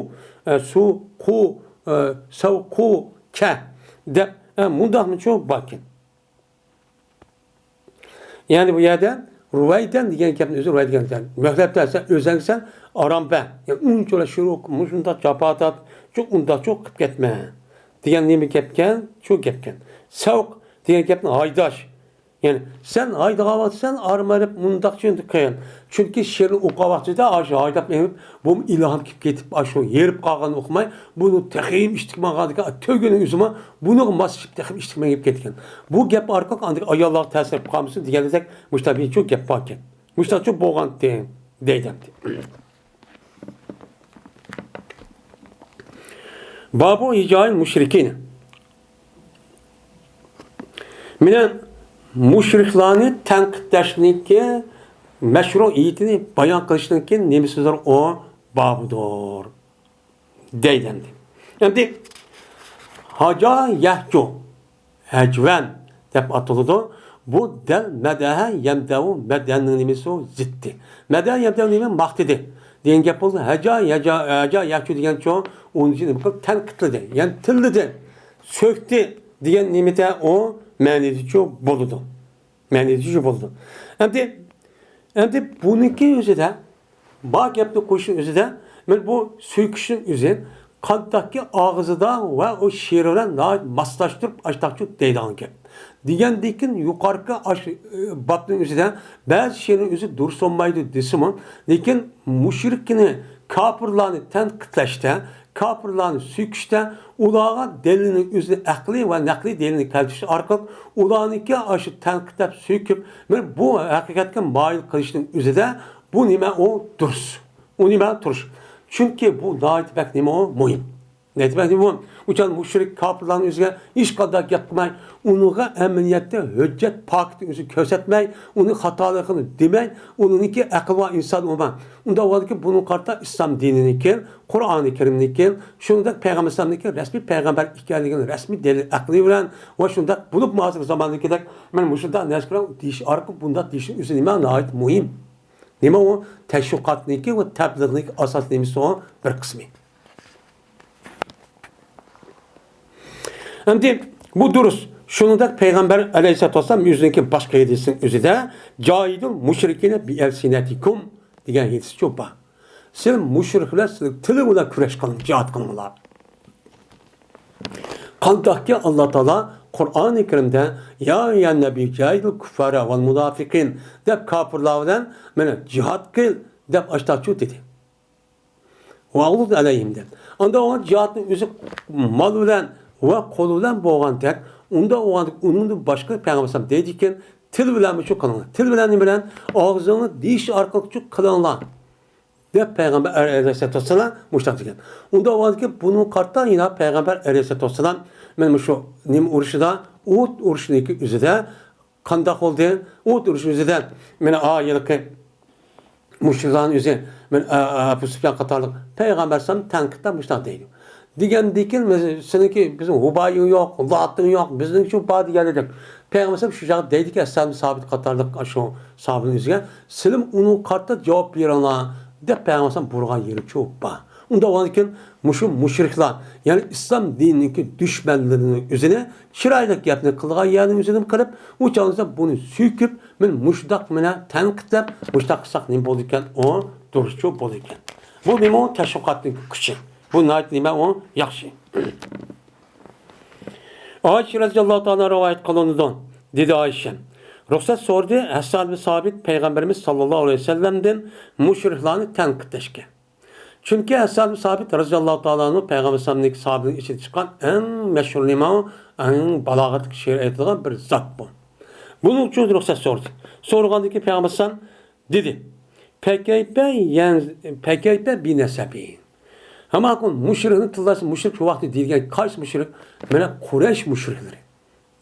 suqu savqu ka deb mundaqmi cho'q bor ekan. Ya'ni bu yerda ruvaydan degan gapni o'zi ruvayt degan. Maktabda sen o'zingsan oromba. Yani uncha shuruk mushunda chapatat cho'q unda cho'q qilib ketma. Degan nima gapkan? Shu gapkan. Savq degan gapni haydash. Yani sen haydağavatsan armarıp mundaq çünkü kıyın. Çünkü şiirin oqavatıda aşı haydap emip bu ilham kip ketip aşı yerip qalğan oqumay bunu təxiyim iştikmağadıqa tögünün üzümə bunu masışıp təxiyim iştikmən gep ketken. Bu gap arqaq andık ayollar təsir qalmışsın digəlisək müştabi çok gap barken. Müştabi çok boğan deydəm. Babu hicayın müşrikin. Minen müşriklarni tanqidlashniki mashruiyatini bayon qilishniki nemasidir o babudur deydi. Endi haja yahju hajvan deb ataladi. Bu dal madaha yamdavu madanning nimasi ziddi. Madan yamdavu nima maqtidi degan gap bo'ldi. Haja yahju degan cho'ng onun için nima qilib tanqidladi. Ya'ni tilladi, so'kdi degan nimada o ma'nisi çok bo'ldi. Ma'nisi çok bo'ldi. Endi buniki o'zida bor gapni qo'shishning o'zida men bu so'kishning o'zi qandaki og'zida va o she'r bilan moslashtirib ashtaqchu deydigan gap. Degandekin yuqorqi babning o'zida ba'zi she'rning o'zi durust olmaydi desimi, lekin mushrikni kofirlarni tanqidlashda kafirlarni söküşdə ularga delilini özü aqli və naqli delilini kəltiş arqaq ularniki aşı tənqidləb söküb bu haqiqətə mail qilishning özüdə bu nima o durs. O nima duruş. Çünki bu daitbək nima o mühim. Netbək nima o? Uçan müşrik kafirlərin özünə iş qadar yapmay, onunla əməniyyətdə hüccət paketi özü körsətmək, onun xatalığını demək, onunki aql və insan olmaq. Onda var ki bunun qarta İslam dinini Kur'an-ı Kerim'deki, şunda Peygamber'deki resmi peygamber hikayelerinin resmi delil aklı bilen ve şunda bulup muhasır zamandaki de ben bu şunda ne çıkıram diş arka bunda dişin üzerine ait mühim. Nima o teşvikatniki ve tebliğniki asas nemisi o bir kısmı. Şimdi bu durus. Şunu da Peygamber Aleyhisselatü Vesselam yüzündeki başka hedisinin üzerinde caidul müşrikine bi elsinetikum degan hedisi çok var. Siz müşrikler siz tili bilan kurash qilin, jihad qilinglar. Qandaqki Alloh taolo Qur'oni Karimda ya nabiy caidul kuffara vel munafiqin deb kafirlar bilan mana jihad qil deb ashtaqchu dedi. Va'ud alayhim deb. Onda o jihadning o'zi mal bilan va qo'l bilan bo'lgandek, unda onun başka peygamber dediyken til bilen şu kılınlar. Til bilen ne bilen? Ağzını diş arkalık şu kılınlar. Dep Peygamber Aleyhisselatü Vesselam muştak diken. Onda var ki bunun karttan yine Peygamber Aleyhisselatü Vesselam benim şu nim uruşuda Uhud uruşundaki üzere kandak oldu. Uhud uruşu üzerinden beni yılki müşriklerin üzeri ben Abu Süfyan katarlık Peygamber Aleyhisselam tenkitten muştak değil. Digen dikin seninki bizim hubayın yok, Allah'ın yok, bizim şu badi gelecek. Peygamber Aleyhisselam şu cevap deydi ki Esselam sabit katarlık şu sahabının üzerine. Selim onun kartta cevap verana de Peygamber burgan yeri çok ba. Onda olan ki müşrikler yani İslam dininin düşmanlarının üzerine şiraylık yapını kılgan yerinin üzerine kılıp o çağınızda bunu süküp ben müştak mına tenkitlep müştak kısak ne boluyken o duruşu boluyken. Bu benim o teşvikatın küçü. Bu nait nime o yakşı. Ayşe radıyallahu ta'ala rivayet kılınıdan dedi Ayşe. Ruhsat sordu. Eshab-ı sabit Peygamberimiz sallallahu aleyhi ve sellem'den müşriklerini tenkitleşke. Çünkü Eshab-ı sabit radıyallahu ta'ala Peygamber sallallahu sahabinin içine çıkan en meşhur lima, en balagat şiir edilen bir zat bu. Bunun için ruhsat sordu. Sorgandaki Peygamber sallallahu dedi. Pekeype bi nesebi. Ama kun müşrikin tıllasın, müşrik şu vakti deyilgen kaç müşrik? Bana Kureyş müşrikleri.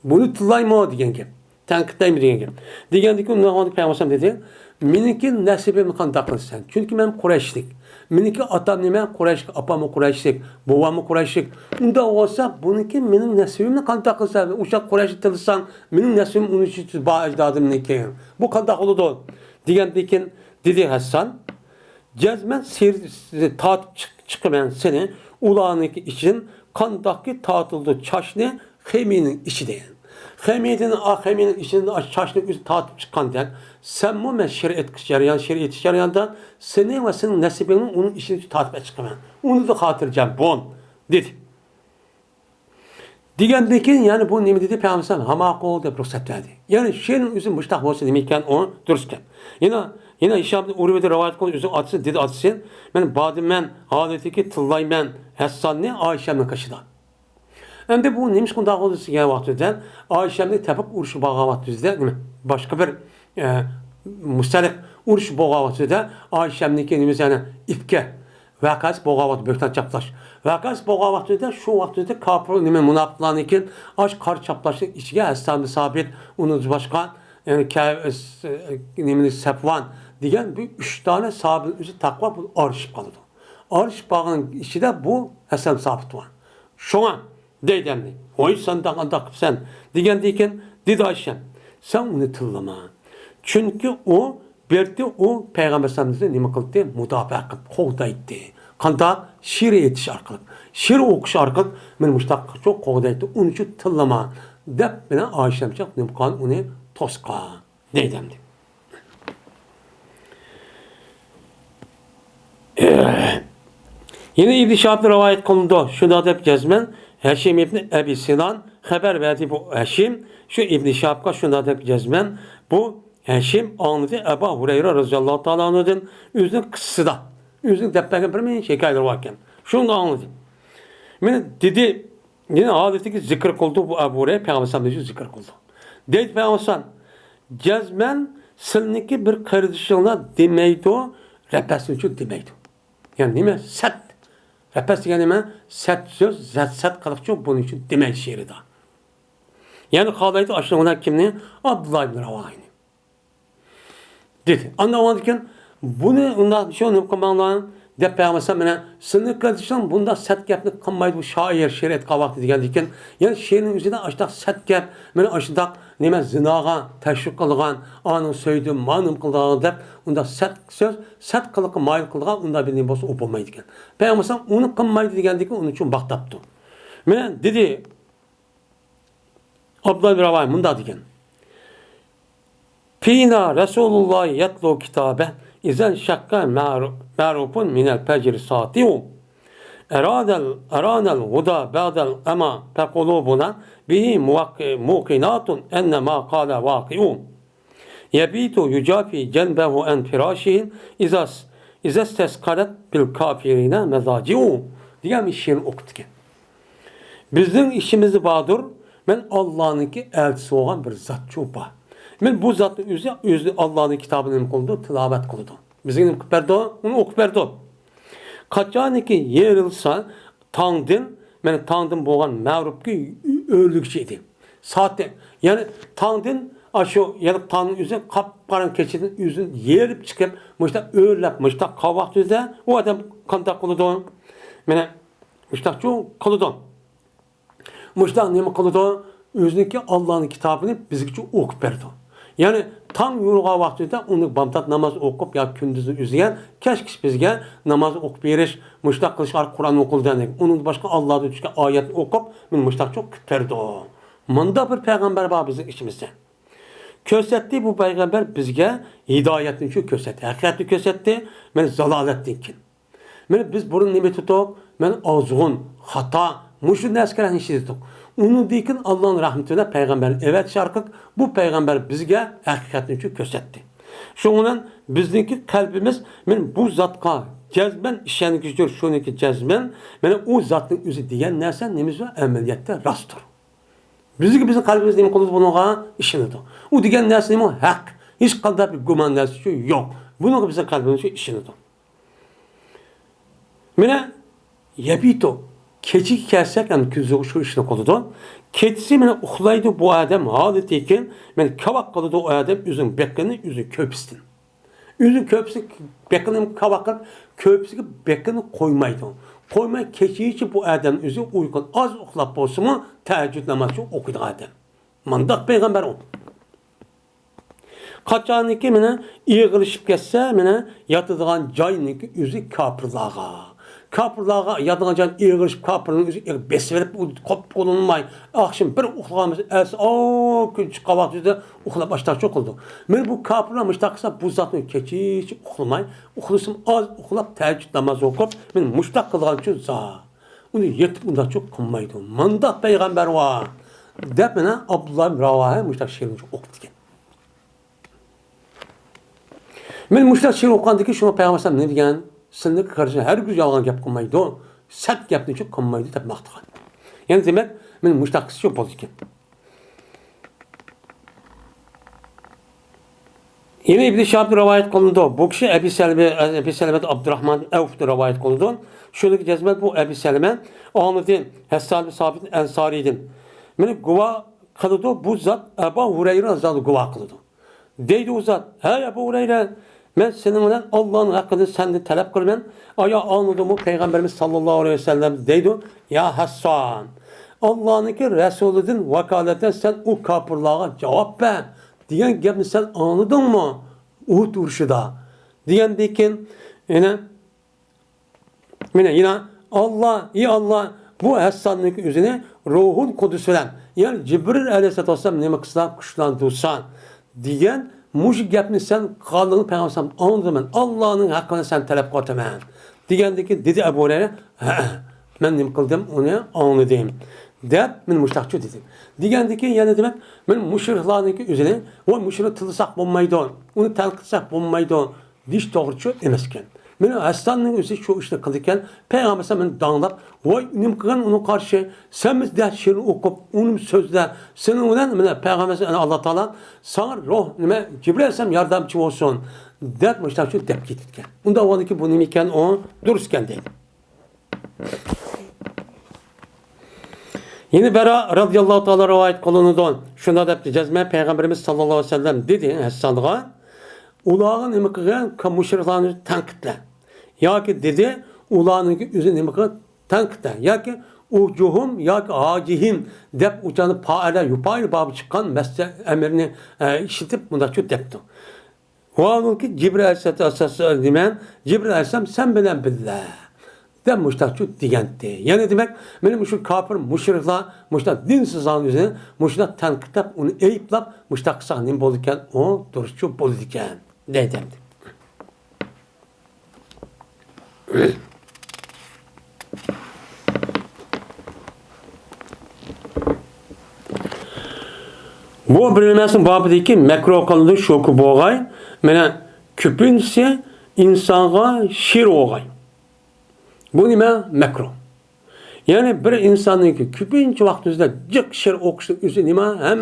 Bunu tıllayma diyen ki. Tenkitlayım diyen ki. Diyen ki onun Peygamber dedi. Miniki nesibimi kantaklı sen. Çünkü ben Kureyşlik. Miniki atam nime Kureyş, apamı Kureyşlik, babamı Kureyşlik. Onda olsa bununki benim nesibimle kantaklı sen. Uşak Kureyşlik tılırsan benim nesibim onun için bağ ecdadım niki. Bu kantaklı da. Diyen ki dedi Hasan. Cezmen taat çıkmayan seni ulağınki için kandaki taatıldı çaşını xeminin içi deyin. Xeminin içinde çaşını taat çıkan deyin. Sen bu şeriat şeriatından senin ve senin nesibinin onun içini taat çıkmayan. Onu da hatırlayacağım bon dedi. Digendeki yani bu ne dedi Peygamber hamak oldu ruhsat verdi. Yani şeyin üzüm müştak olsa demeyken o dürüstken. Yine İşab'da Urve'de rivayet konu üzüm atısı dedi atısı. Ben badimen haleteki tıllaymen Hassan'ı Ayşe'nin kaşıdan. Hem de bu neymiş konu oldu size vaktiden Ayşe'nin tepik uruşu bağavat düzde değil mi? Başka bir müstelik uruş bağavat düzde Ayşe'nin kendimiz yani ifke vakası bağavat bökten çaplaş. Vakas bağavat düzde şu vaktide kapır nime münafıklarını iken aç kar çaplaştık içine Hassan'ı sabit unuz başkan yani nemini Sefvan diyen bir 3 tane sahabenin üzeri takva bu arşıp kaldı. Arşıp bağının içi de bu Hasan sabit var. Şu an deydemli. O insan da sen diyen deyken dedi Ayşem sen onu tırlama. Çünkü o berdi o Peygamber Efendimiz'e nime kıldı? Mudafaa kıldı. Kovda etti. Kanda şiir yetiş arkalık. Şiir okuş arkalık. Ben müştak çok kovda etti. Onun için tırlama. Dep bana Ayşem çok nime kıldı. Onu toska. Deydemli. Yine İbn-i Şahab'da rivayet konuda şunu da cezmen Heşim İbni Ebi Sinan haber verdi bu Heşim şu İbn-i Şahab'a şunu da cezmen bu Heşim anladı Ebu Hureyre radıyallahu ta'ala anladın üzün kıssısı da üzün deppeken bir şekaylar varken şunu da anladı. Yani dedi yine adeteki zikr kıldı bu Ebu Hureyre Peygamber Efendimiz'e zikr kıldı. Dedi Peygamber cezmen silniki bir kardeşine demeydi o repesini çok demeydi. Yani değil mi? Set. Repes yani mi? Set söz, set kalık çok bunun için demek şiiri da. Yani kalaydı aşağıdan kimliği? Abdullah ibn Ravahini. Dedi. Anlamadıkken bunu ondan şu nükmanların Peygamber mesela sınır kardeşim bunda set gapni qilmaydi bu şair şeriat qavaqti degandikan yani she'rning o'zida ashtaq set gap mana ashtaq nima zinoga tashviq qilgan onu so'ydim ma'lum qilgan deb unda set so'z set qiliqqa mayil qilgan unda bir nima bo'lsa u bo'lmaydi ekan payg'ambar uni qilmaydi degandikan uning uchun baqtabdi mana dedi Abdullah ibn Ravay bunda degan Fina Resulullah yatlu kitabe İzen şakka ma'rufun minel fecri sati'u eranel huda ba'del ama fekulubuna bihi muqinatun enne ma kâle vaki'u yebitu yucafi cenbehu en firâşihin izes teskaret bil kafirine mezaci'u diyen bir şiir okutken. Bizim işimizi bağdır ben Allah'ınki elçisi olan bir zat çoba. Men bu zatning özü Allah'ın kitabını nima qildi? Tilovat qildi. Bizga nima qilib berdi? Uni o'qib berdi. Qachoniki yerilsa tongdan, mana tongdan bo'lgan ma'rufki o'lgüchi edi. Soatda, ya'ni tongdan shu yana tongning o'zi qop-qorong kechadan o'zini yerib chiqib, mushta o'rlab, mushta qovoq o'zida u odam qanday qildi? Mana mushtachu qildi. Mushta nima qildi? O'ziniki Allah'ın kitabını bizga o'qib berdi. Yani tam yo'rg'a vaqtida uni bamtat namoz o'qib yoki kunduzi o'zigan kashkish bizga namoz o'qib berish, mushtaq qilish orqali Qur'on o'qildi. Uning boshqa Allohdan tushgan oyat o'qib, men mushtaqcha o'qib berdi. Manda bir payg'ambar bor bizning ichimizda. Ko'rsatdi bu payg'ambar bizga hidoyatni shu ko'rsatdi. Haqiqatni ko'rsatdi, men zalolatdan keyin. Men biz burun nima tutuq? Men ozg'un, xato, mushu narsalarni ishlatdik. Onun dikin Allah'ın rahmetine peygamberin evet şarkık bu peygamber bizge hakikatini şu kösetti. Şundan bizdeki kalbimiz men bu zatka cezben işenlikçidir şununki cezben men o zatın özü diyen nersen nemiz var ameliyette rastır. Bizim kalbimiz nemi kılız bununla işinidir. O diyen nersen nemi hak. Hiç kadar bir güman nersi şu yok. Bununla bizim kalbimiz şu işinidir. Mene yebito keçi kersek yani küzü şu işine koydu. Keçisi mene uxlaydı bu adam halindeyken men kavak koydu o adam üzün beklerini üzün köpüstin. Üzün köpüsü beklerini kavaklar köpüsü beklerini koymaydı. Koymay keçi için bu adam üzün uygun az uxlap olsun mu teheccüd namazı okudu adam. Mandak peygamber o. Kaçaniki mene yığılışıp kesse mene yatıdığan cayniki üzü kapırlağa. Kapırlağa yadınca yığılışıp kapırın üzü besverip kop olunmay. Akşam bir uxlamız elsi o gün kavak yüzde uxla başlar çok oldu. Men bu kapırlamış taksa bu zatın keçi hiç uxlamay. Uxlasım az uxlap teheccüd namazı okup men muştak kılgan için za. Onu yetip bundan çok kılmaydı. Manda peygamber var. Dep mene Abdullah Ravahe muştak şiirini çok okudu. Men muştak şiir okandaki şuna peygamber ne diyen? Sınırlı karşısında her gün yalan gap kılmaydı. Sert gapni çok kılmaydı tabi maqtıgan. Yani demek men muştakisi çok oldu ki. Yine İbn-i Şahab'da rivayet kılındı. Bu kişi Ebi Seleme Abdurrahman Evf'de rivayet kılındı. Şöyle cezmet bu Ebi Seleme Ahmet'in Hessal-i Sabit'in Ensari'din. Beni guva kıldı bu zat Ebu Hureyre zatı guva kıldı. Deydi o zat, hey Ebu Hureyre ben seninle Allah'ın hakkını sende talep kılmen. Aya anladım o Peygamberimiz sallallahu aleyhi ve sellem deydi. Ya Hasan Allah'ınki Resulü'dün vakaleten sen o kapırlığa cevap ver. Diyen gibi sen anladın mı? Uhud urşuda. Diyen dekin yine Allah, ya Allah bu Hasan'ınki üzerine ruhun kudüsülen yani Cibril aleyhisselatü vesselam neme kısla kuşlandırsan diyen muş gapni sen kaldığını peygamber anladım ben. Allah'ın hakkını sen talep kılman. Diyendeki dedi Ebu Hureyre, ben nima qildim onu anladım. Deb men muştaqçı dedim. Diyendeki yani demek men müşriklarniki üzerine o müşrik tılsak bo'lmaydi. Onu tanqitsak bo'lmaydi. Diş to'g'richi emas ekan. Men Hasanning o'zi shu ishni qilgan. Peygamber men danglab, voy nima qilgan uni qarshi sen bizda she'rni o'qib, uning so'zlar sening bilan mana Peygamber Alloh taolo sana ruh nima Jibril alayhisalom yordamchi bo'lsin deb müştaqçı deb ketgan. Unda avvalki bu nima ekan o durust ekan deydi. Yine Bera radıyallahu ta'ala rivayet kılınıdı. Şuna da cezme Peygamberimiz sallallahu aleyhi ve sellem dedi Hasan'a ulağın nima qilgan müşriklarni tanqidla. Yoki dedi ulağın o'zi nima qilgan tanqidla. Yoki ujuhum yoki hajihim deb uçanı faala yupaylı babı çıkan mesle emrini işitip bunda şu depti. O ki Cibril aleyhisselam demen Cibril aleyhisselam sen bilen billah. Dem müştakçı diyendi. Yani demek benim şu kafir müşrikler, müştak dinsizlerin üzerine müştak tanqidlab, onu eyüplab, müştak sahnem bolurken o duruşçu bolurken dedim. Bu bilinmesin babideki mekro kıldığı şoku boğay, mene küpünse insana şir oğay. Bu nima makro. Yani bir insanın ki küpünç vaqtida jiq şir o'qishning o'zi nima?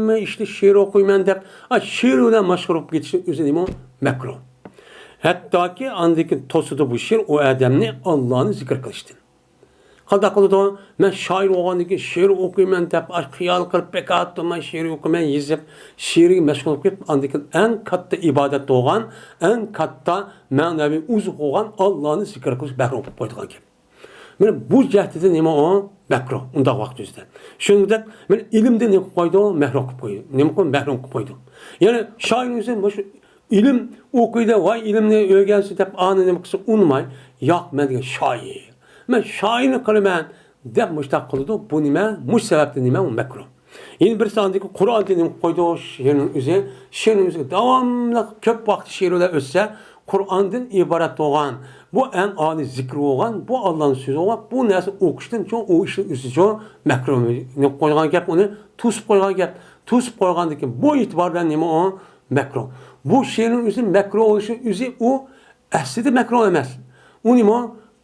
hamma işte she'r o'qiyman deb, she'r bilan mashg'ul bo'lib ketishni o'zi nima makruh. Hattoki andiki to'sidi bu she'r o odamni Allohni zikr qilishdan. Qanday qiladi? Men shoir bo'lgandan keyin she'r o'qiyman deb, xiyol qilib bekat men she'r o'qiyman, yezib, she'rga mashg'ul bo'lib, andiki eng katta ibodat bo'lgan, eng katta ma'naviy uzuq bo'lgan Allohni zikr qilish bahri bo'lib qo'ygan ekan. Mana bu jihatida nima o? Makruh unda vaqt o'zida. Shuningdek, men ilmda nima qo'ydi? Mahrum qilib qo'ydi. Nima qilib mahrum qilib qo'ydi? Ya'ni shoir o'zi shu ilm o'qiydi va ilmni o'rgansin deb ani nima qilsa unmay, yo'q men degan shoir. Men shoirni qilaman deb mushtaq qildi. Bu nima? Mush sababdan nima? U makruh. Endi bir sondagi Qur'onni nima qo'ydi? She'rning o'zi davomli ko'p vaqt she'rlar o'tsa, Qur'ondan iborat bo'lgan, bu eng oliy zikr bo'lgan, bu Allohning so'zi bo'lgan, bu narsa o'qishdan cho'ng u ishni o'zicha makruh qo'ygan gap, uni to'sib qo'ygan gap, to'sib qo'ygandan keyin bu e'tibordan nima o? Makruh. Bu she'rning o'zi makruh bo'lishi o'zi u aslida makruh emas. U nima?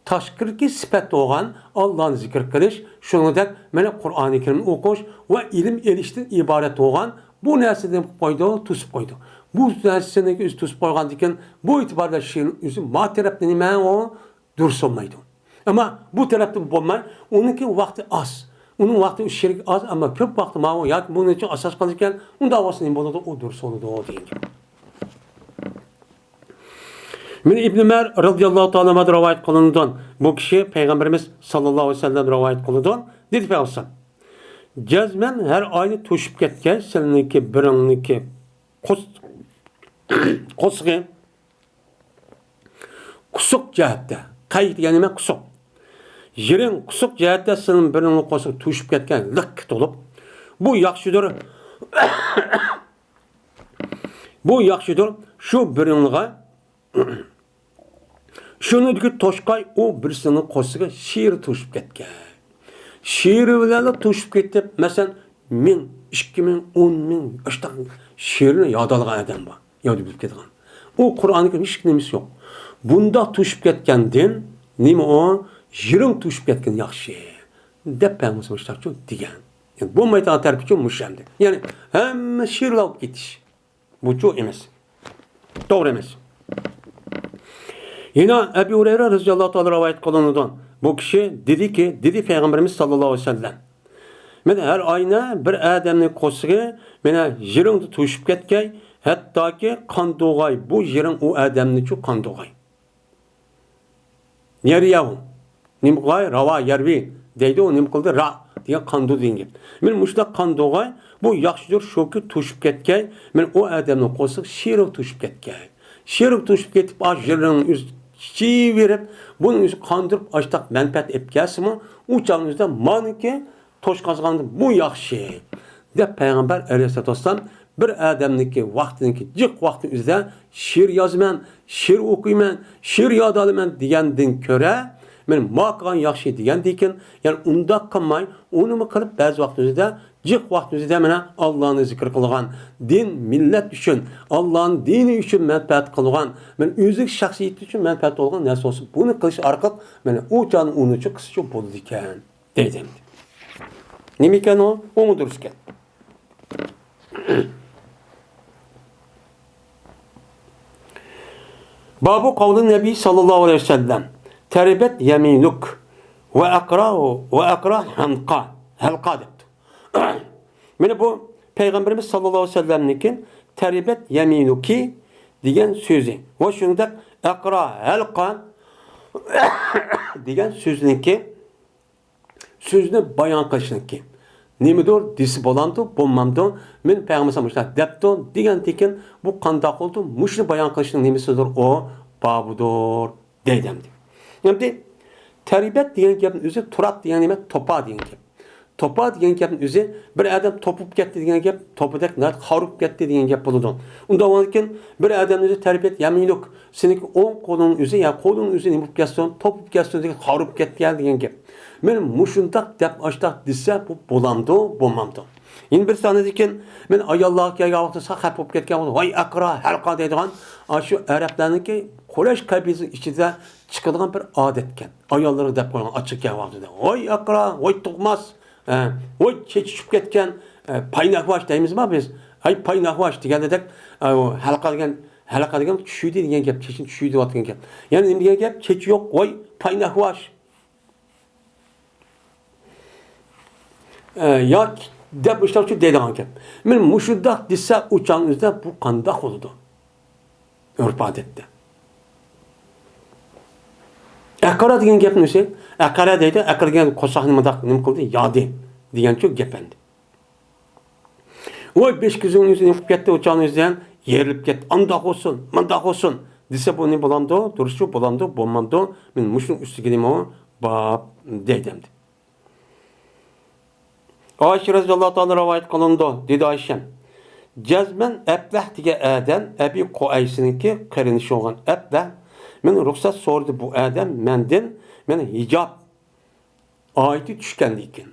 Tashqirki sifat bo'lgan Allohni zikr qilish, shuningdek mana Qur'oni Karimni o'qish va ilm elishdan iborat bo'lgan bu narsani qo'ydi, to'sib qo'ydi. Bu narsani o'zi to'sib qo'ygandan keyin bu e'tiborda she'rning o'zi ma tarafdan nima o? Durust olmaydi. Ammo bu tarafdan bo'lmay, uniki vaqti oz. Uning vaqti sherik oz, ammo ko'p vaqti ma o yoki buning uchun asos qilgan, unda avosini nima bo'ladi? U durust bo'ladi degan. Men İbn Ömer radıyallahu ta'ala anhu rivayet kılından bu kişi Peygamberimiz sallallahu aleyhi ve sellem rivayet kılından dedi Peygamber. Cezmen her aynı toşup ketken seninki birinki kusuk kusuk cihette kayıt yani me kusuk yerin kusuk cihette senin birinki kusuk toşup ketken lık olup bu yakşıdır bu yakşıdır şu birinliğe shuniki toshqay u birsini qo'siga she'r to'shib ketgan. She'ri bilan to'shib ketib, masalan, 1000, 2000, 10000 ashta she'rni yod olgan odam bor. Yod bilib ketgan. U Qur'onga hech nimasi yo'q. Bunda to'shib ketgandan nima o? Yiring to'shib ketgan yaxshi deb payg'ambar mushtarchu degan. Yani bu maydan tarafı uchun mushamdi. Ya'ni hamma she'rlar olib ketish. Bu cho'q emas. To'g'ri emas. Yine Ebu Hureyre radıyallahu ta'ala rivayet kılınıdan bu kişi dedi Peygamberimiz sallallahu aleyhi ve sellem. Mene her ayna bir adamın kosuğu mene jirinde tuşup ketkey hatta ki kan doğay bu jirin o adamın şu kan doğay. Neriyahu nimqay rava yervi deydi o nimqıldı ra diye kandu deyinge. Men muşta kan doğay bu yaxşıdır şu ki tuşup ketkey men o adamın kosuğu şirin tuşup ketkey. Şirin tuşup ketip jirin üst çiğ verip bunun üstü kandırıp açtak menfaat epkesi mi? Uçağınızda maniki toş kazandı bu yaxşı. De Peygamber aleyhissalatü vesselam bir adamniki vaxtıniki cık vaxtı üzerinde şiir yazman, şiir okuyman, şiir yad alıman diyendin köre men maqan yaxşı diyendikin yani unda kalmay onu mu kılıp bazı vaxtı üzerinde cık vaxtı üzerinde mena Allah'ını zikir kılgan din millet üçün Allah'ın dini üçün menfaat kılgan men özlük şahsiyeti üçün menfaat olgan nasıl olsun bunu kılış arqaq mena o canı onu üçün kısıcı buldu diken dedim. Nemiken o mu durusken? Babu kavli Nebi sallallahu aleyhi ve sellem teribet yeminuk ve akra halqa depti. Mene bu Peygamberimiz sallallahu aleyhi ve sellem'nikin teribet yeminuki degan sözü. Ve şunda akra halqa degan sözünki sözünü bayan qilishninki. Nemidir? Disi bo'landı, bo'lmamdi. Men Peygamber sallallahu depti degan tekin bu qanday qildi? Mushni bayan qilishning nemasidir? O babudur deydimdi. Endi teribet degan gapning o'zi turab degan nima? Topa degan gap. Topa degan gapning o'zi bir adam topib ketdi degan gap, topidak nat xorib ketdi degan gap bo'ladi. Unda bo'lgan bir odamning o'zi teribet yaminlik, seniki o'ng qo'lning o'zi ya qo'lning o'zi nima bo'lib ketsin, topib ketsin degan xorib ketdi degan gap. Men mushundaq deb açtaq desa bu bo'lamdi, bo'lmamdi. Endi bir sanadikin men ayollarga vaqtda sahab bo'lib ketgan bo'ldi. Voy aqra halqa deydigan, shu arablarniki Quraysh qabilasi ichida chiqadigan bir odat ekan. Ayollarga deb qo'ygan ochiq vaqtida. Voy aqra, voy tug'mas, voy chechishib ketgan paynakvaş deymiz mi biz? Ay paynakvaş degende halqa degan tushuydi degan gap, keyin tushuydi deyotgan gap. Ya'ni nima degan gap? Kechi yo'q, voy paynakvaş. Ya deb ishlovchi deydigan gap. Men mushundaq desa o'changizda bu qandoq bo'ladi? Urf odatda. Aqara degan gapni o'zi, aqara deydi, aqirgan qo'saqni nima qildi? Yodi degancha gap endi. Voy 5 ko'zingizni yopib ketdi o'changizdan, yerilib ketdi. Andoq olsun, mandoq olsun. Desa bu ne bo'lamdi? Duruşu bo'lamdi, bo'lmamdi. Men mushun ustiga nima bab deydim. Ayşe radhiyallohu ta'ala rivayet qilindi, dedi Ayşe. Cazmen Eblah degan adam Abi Quaysiniki qarinishi bo'lgan Eblah men ruxsat so'radi bu adam mendan meni hijab oyati tushgandan keyin.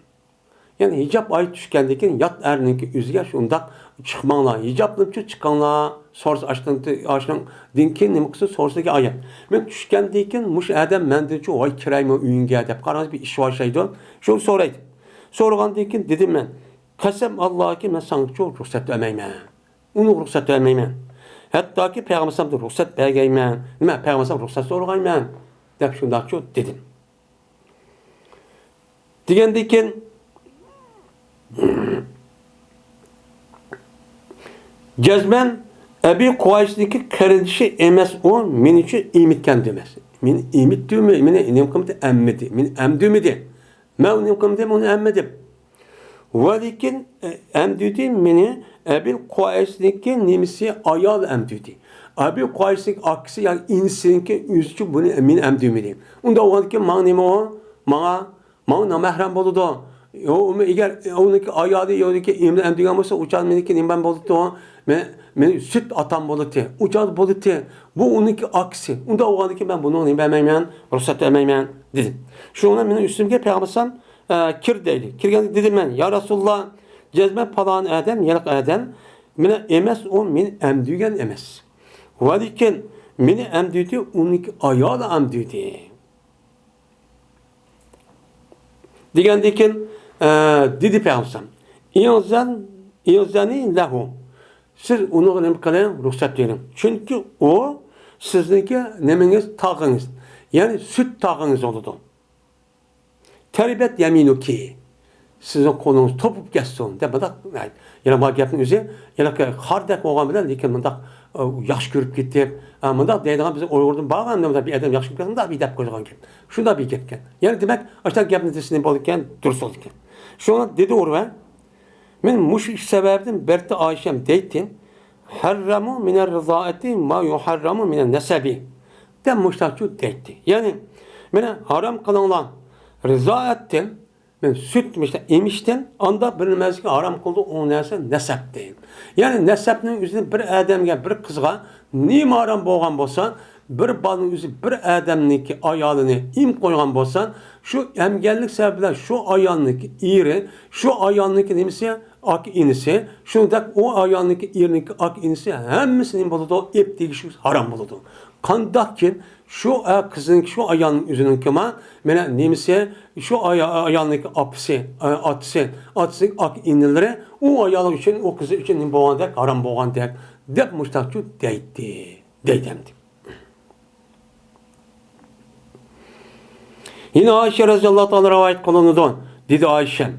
Yani hijab oyati tushgandan keyin yot erninki o'ziga shundaq chiqmanglar, hijobni chiqinglar, so'rs ashdan dinkin nima qilsa so'rsiga oyat. Men tushgandan keyin mush adam mendan-chi voy kiraymi uyingga deb qarang bir ish boshlaydi. Shu so'raydi. So'ragandan keyin dedim men, qasam Allohga men senga ruxsat bermayman. Uni ruxsat bermayman. Hattoki payg'ambarga ruxsat bergayman. Nima payg'ambarga ruxsat so'ragayman deb shundaqchi dedim. Degandan keyin Cazmen Abi Quvaysniki qarinishi emas, u menichi imitgan demas. Meni imitdimi, meni nima qildi? Ammidi. Meni amdimidi. Men uni qildim, uni ammadim. Va lekin amdidi meni Abi Quvaysniki nimisi ayol amdidi. Abi Quvaysnik aksi yani insinki o'zichi buni meni amdimidi. Unda o'g'ilki men nima o? Menga namahram bo'ladi. Eğer onunki ayoli yo'liki emni amdigan bo'lsa, uçan meniki nima bo'ladi? Men süt atam bo'ladi. Uçan bo'ladi. Bu onunki aksi. Unda o'g'ilki men buni nima bilmayman, ruxsat bermayman dedim. Şuna benim üstümge peygambersem kir deydi. Kirganda dedim men, ya Rasulullah, cezme falan adam, yalıq adam, meni emas o men emdigen emas. Va lekin meni emdidi onunki ayol emdidi. Degandan keyin dedi peygambersem, İyazani lahu. Siz onu nima qiling, ruxsat bering. Chunki o sizniki nemingiz tog'ingiz. Yani süt tağınız oldu. Teribet yeminuki. Sizin kolunuz topup geçsin. De badak yana bak gapning o'zi, yana qardak bo'lgan bilan lekin bundoq yaxshi ko'rib ketib, bundoq deydigan biz Uyg'urdan bag'anda bir adam yaxshi ko'rganda bir deb qo'ygan ekan. Shunda bir ketgan. Yani demak, ashta gapni desini bo'lgan, durust ekan. Shuni dedi Urva. Men mush ish sababdan berti Ayşem deydim. Harramu minar rizaati ma yuharramu minan nasabi. De muştakçı deydi. Yani bana haram kılınlan rıza ettim. Ben süt emiştim. Anda bilinmezki haram kıldı o neyse nesep deyim. Yani nesepnin üzerine bir adamga bir kızga neyim haram boğan bolsan bir balın üzerine bir adamniki ayalını im koygan bolsan şu emgellik sebeple şu ayalniki iri şu ayalniki nemisi ak inisi şundak o ayalniki iriniki ak inisi hemmisinin buludu ip değişik haram buludu. Kandakken şu kızın şu ayağının üzerinin kema mena nemisi şu ayağındaki atısı ak inileri o ayağı için o kızı için boğan dek haram boğan dek dep muştakçı deydemdi. Yine Ayşe radhiyallahu ta'ala rivayet kılındı. Dedi Ayşe.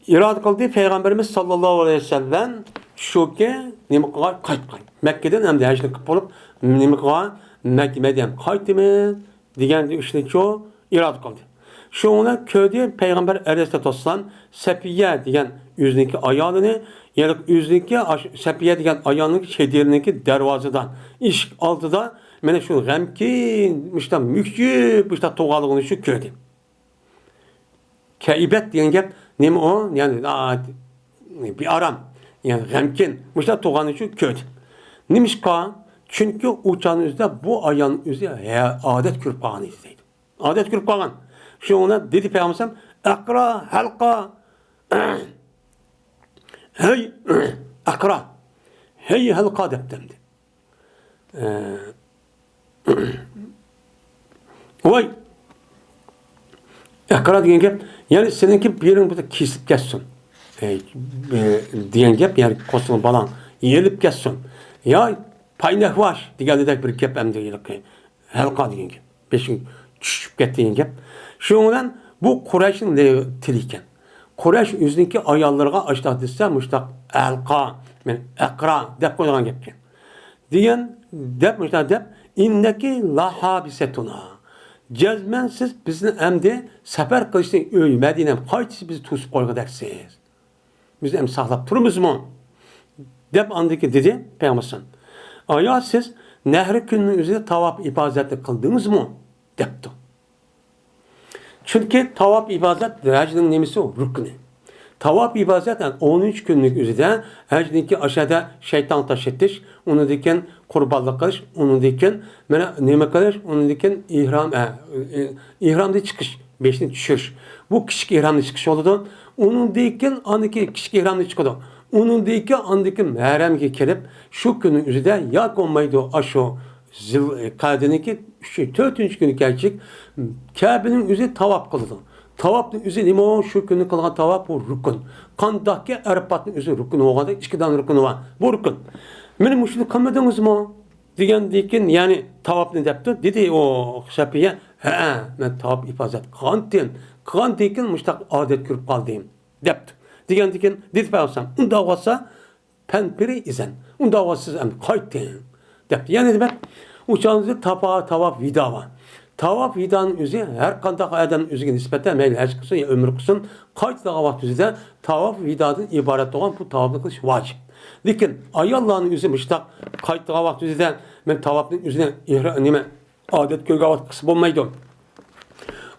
İrad kıldı Peygamberimiz sallallahu aleyhi ve sellem şu ki nima qaytgan. Mekke'den hem de hacılık olup nima Mekke'den qaytımız deganda ishni cho irod qildi. Shuni ko'rdi Payg'ambar alayhisolatu vassalam Safiya degan o'ziniki ayolini, ya'ni o'ziniki Safiya degan ayolniki chederniki darvozadan eshik oldida mana shu g'amkin, mishta mukchib, mishta to'g'alig'ini shu ko'rdi. Kaibat degan gap nima o? Ya'ni bir aram, ya'ni g'amkin, mishta to'g'ani shu ko'rdi. Nimishqa? Çünkü uçağınızda bu ayağın üzerine adet kürüp kalan izleydi. Adet kürüp kalan. Şu ona dedi Peygamberim, akra, halka, hey, akra, hey halka deptemdi. Vay, akra diyen ki, yani seninki bir yerin burada kesip geçsin. degan gap, ya'ni qo'shin balang yelib ketsin. Ya paynak var deganidek bir gap endi halqa degan gap. Beshin tushib ketdi degan gap. Shuning bilan bu Qurayshning tili ekan. Quraysh o'ziniki ayollarga ashtaq desa, mushtaq halqa, men aqra deb qo'ygan gap ekan. Degan deb mushtaq deb innaki lahabisatuna. Cezmen siz bizni emdi sefer kılıştın öy Medine'm qaytısı bizi tutup koygadaksınız. Biz hem sağlap turumuz mu? Dep andaki dedi Peygamber. Aya siz nehri gününün üzerinde tavaf ibadeti kıldınız mı? Depti. Çünkü tavaf ibadet hacının nemisi o rüknü. Tavaf ibadeten 13 günlük üzerinde hacdaki aşağıda şeytan taşıtış, onu diken kurbanlık kılış, onu diken neme kılış, onu diken ihramda çıkış, beşini düşürüş. Bu küçük ihramda çıkış oldu. Onun diken andaki küçük ihramda çıkıyordu. Onun diken andaki mehremge kelip şu günün üzerinde ya konmaydı aşağı Kade'ninki 4. günü gelecek Kabe'nin üzerinde tavaf kıldı. Tavafın üzerinde imam şu günü kılgan tavaf bu rükün. Kandaki Arafat'ın üzerinde rükün olmadı. 2 tane rükün var. Bu rükün. Benim müşriki kılmadınız mı? Diyen yani tavafını depti. Dedi o Safiye, ben tavaf ifadet kıldım. Kıldım müştak adet görüp kaldım. Depti. Diyen dedi Peygamber. Unda olsa penpiri izen. Unda olsa kayttım. Depti. Yani demek uçağınızda tavaf vida var. Tavaf vidanın üzeri her kandak adamın üzerine nispeten meyli hacı kılsın ya ömür kılsın kaç daha vakit üzerinde tavaf vidanın ibaret olan bu tavafını kılış vacip. Lakin ayallahın üzerine müştak kaç daha vakit üzerinde ben tavafın üzerine adet kölge vakit kısım olmaydı.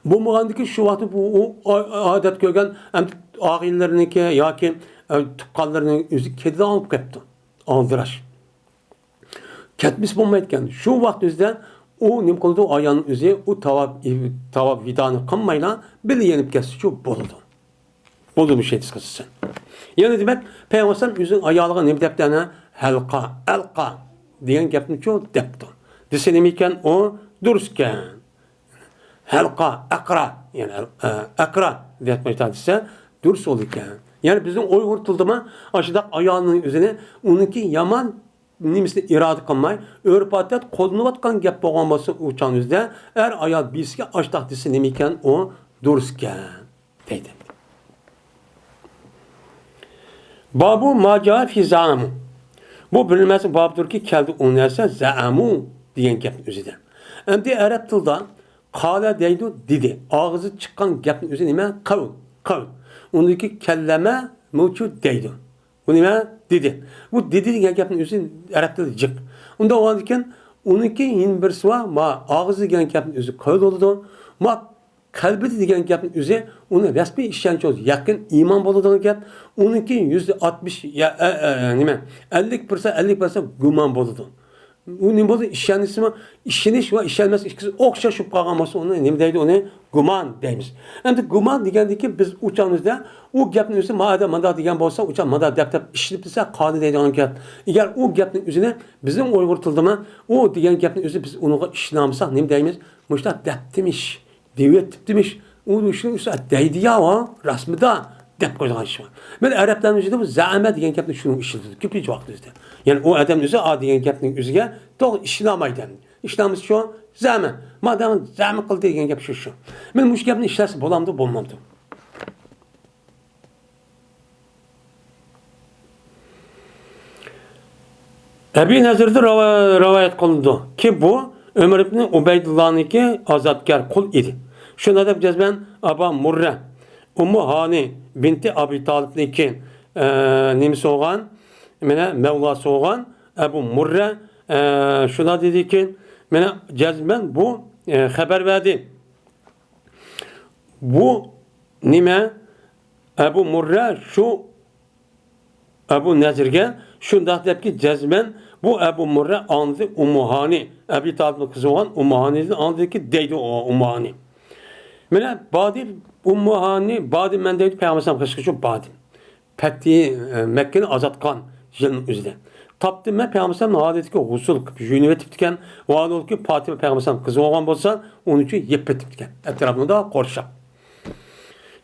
Bu muğandaki şu vakti bu adet kölgen hem ağillerinki ya ki tukkallarının üzeri kediden alıp kepti. Aldıraş. Ketmiş olmayken şu vakit üzerinde o nim kıldı o ayağının üzeri o tavaf vidanı kılmayla bir yenip kesti çok bozuldu. Bozuldu bir şey diskası. Yani demek Peygamber yüzün ayağına nim deptene elka diyen gapını çok depti. Desenemiken o durusken helka akra yani akra diyetmek tadise durus olurken. Yani bizim oy vurtulduma aşağıda ayağının üzerine onunki yaman nimisini irade kılmay, örp adet kolunuyatkan gap boğan bası uçan yüzde, ayal bilski açtak disi nemiken o durusken deydi. Babu maca fi za'amu. Bu bilinmesi babdır ki keldi o neyse za'amu diyen gapın üzerinde. Hem Arap tılda kala deydi dedi. Ağzı çıkan gapın üzerinde nime kavl. Ondaki kelleme mevcut deydi. Bu nime dedi. Bu dedi diyen gapın üzerinde Arap tılda cık. Onda o andiken onunki yin birisi var ma ağzı diyen gapın üzerinde kavl oldu. Ma kalbi diyen gapın üzerinde onu resmi işlenci oldu. Yakın iman boluduğunu gap. Onunki %60 ya 50% güman boludu. O ne boldu? İşlenisi mi? İşleniş ve işlenmez ikisi okşa şu kalması onu ne deydi onu güman deyimiz. Hem de güman degendeki biz uçağımızda o gapın üzerine madem mandat diyen bolsa uçak mandat dep işlip dese kadı deydi onun gap. Eğer o gapın üzerine bizim oygurtuldu mu o diyen gapın üzerine biz onu işlamsak ne deyimiz? Muşta deptimiş, devlet demiş. O işin üstüne deydi ya o rasmıda. Dep koyduğun iş var. Ben Arapların üzerinde bu zâme diyen kapının şunu işledik. Küpli cevap üzerinde. Yani o adamın üzerinde a diyen kapının üzerine doğru işlamaydı. İşlamız şu an zâme. Madem zâme kıldı diyen kapı şu. Ben bu kapının işlerse bolamdı bulmamdı. Ebi Nezir'de rivayet kılındı. Ki bu Ömer ibn Ubeydullah'ın azatkar kul idi. Şuna da bileceğiz ben Aba Murre. Ummu Hani binti Abi Talib'niki nimsi olgan, Mevlası olgan Ebu Murre şuna dedi ki, cezmen bu haber verdi. Bu nime Ebu Murre şu Ebu Nezir'ge şunda dedi ki cezmen bu Ebu Murre andı Ummu Hani Abi Talib'nin kızı olan Ummu Hani'nin andı ki deydi o Ummu Hani. Badi Ummu Hani, Badi men deydi Peygamber kışkışı Badi. Petti Mekke'ni azatkan yılın üzerinde. Taptı men Peygamber'in adeti ki husul jüni vetiptiken, o adı ki Fatime Peygamber'in kızı olan bolsa, onun için yep vetiptiken. Etrafında da korşak.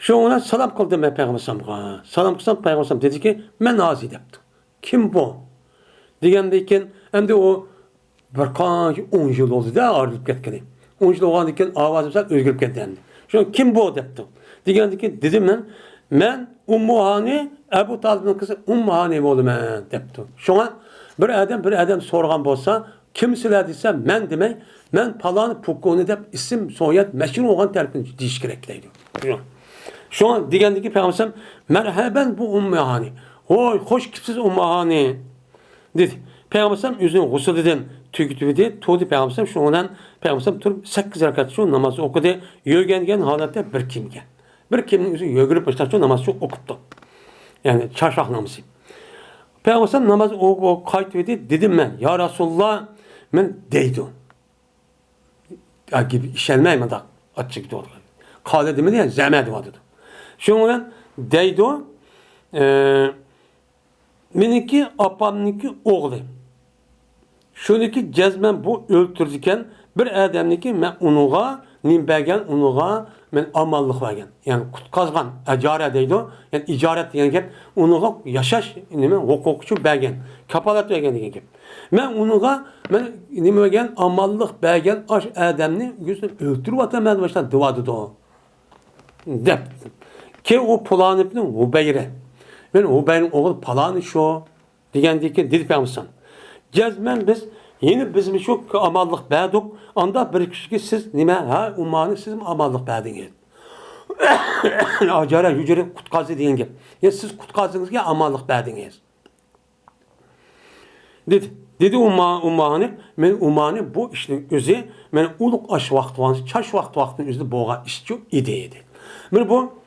Şoňa salam kıldım ben Peygamber'e. Salam kılsam Peygamber dedi ki, "Men nazi" depdi. Kim bu? Degendeyken, endi o bir kanç 10 yıl oldu da ardyp ketkeni. 10 yıl olgandan awazym sal özgürüp ketdi. Şoň kim bu depdi. Degendeyken dedim men Ummu Hani, Ebu Talib'in kızı Ummu Hani bolman depdi. Şoňa bir adam sorgan bolsa, kim sizler desem men demey, men palan pukony dep isim soyat meşhur olgan tarapyn diýiş gerek diýdi. Şoň degendeki Peygamber merhaben bu Ummu Hani. Oy, hoş kimsiz Ummu Hani dedi. Peygamber özüne gusül eden tügütüdü. Todi Peygamber şoňdan Peygamber turup 8 rakat şu namazı okudy. Ýögengen halatda bir kimge. Bir kimnin özü ýögürüp başlaýan şu namazı okupdy. Yani çarşaf namazı. Peygamber namaz o kayıtıydı. Dedim ben, ya Resulullah, men deydim. Ya gibi işelmeyim da açık doğru. Kale demedi ya, zemedi vardı. Şundan deydim. Meniki apamniki oğlu. Şuniki cezmen bu öldürürken bir adamniki men unuğa nimbegen unuğa men amallık vergen. Yani kutkazgan ecare deydi. Yani icaret degan gap unuğa yaşaş nime hukukçu bergen. Kapalat bergen degan gap. Men unuğa men nime bergen amallık bergen aş adamni öldürüp atamaz başta duvadı da. Dep. Ki o pulanıpni Hubeyre. Ben Hubeyre'nin oğlu palanı şu degendeki dedi Peygamber. Cezmen biz yeni bizim şu amallık berdik. Anda bir kişi siz nime ha umanı siz amallık berdiniz. Acara yücere kutkazı deyin ki. Ya siz kutkazınız ki amallık berdiniz. Dedi umanı men umanı bu işin özü men uluk aş vakti çaş vakti özü boğa işçi idi. Men bu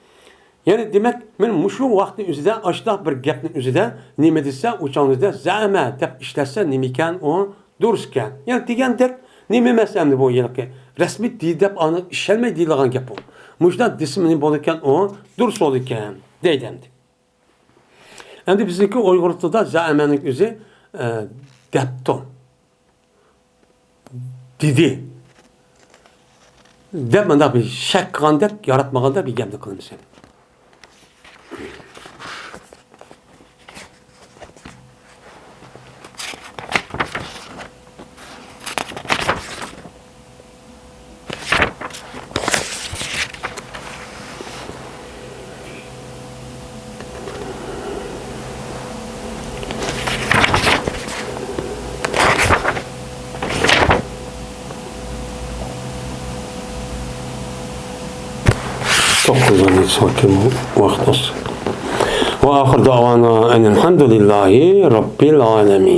yani demek men muşu vakti özüde aşdaq bir gapning özüde nime dese uçağınızda zama dep işlerse nimikan o duruskan. Yani degandek nime mesemdi bu yılki. Resmi didep anı işelmey diýilgen gap bu. Muşda dismini bolurken o durus bolurken deýdendi. Endi bizdeki Uygurlukda zamanyň özü depto. Didi. Dep manda bir şek kılgandek yaratmaganda bir gapni kılmys. Tokuzdan sakin vaqt olsun. Ve ahir davana enelhamdülillahi rabbil alemin.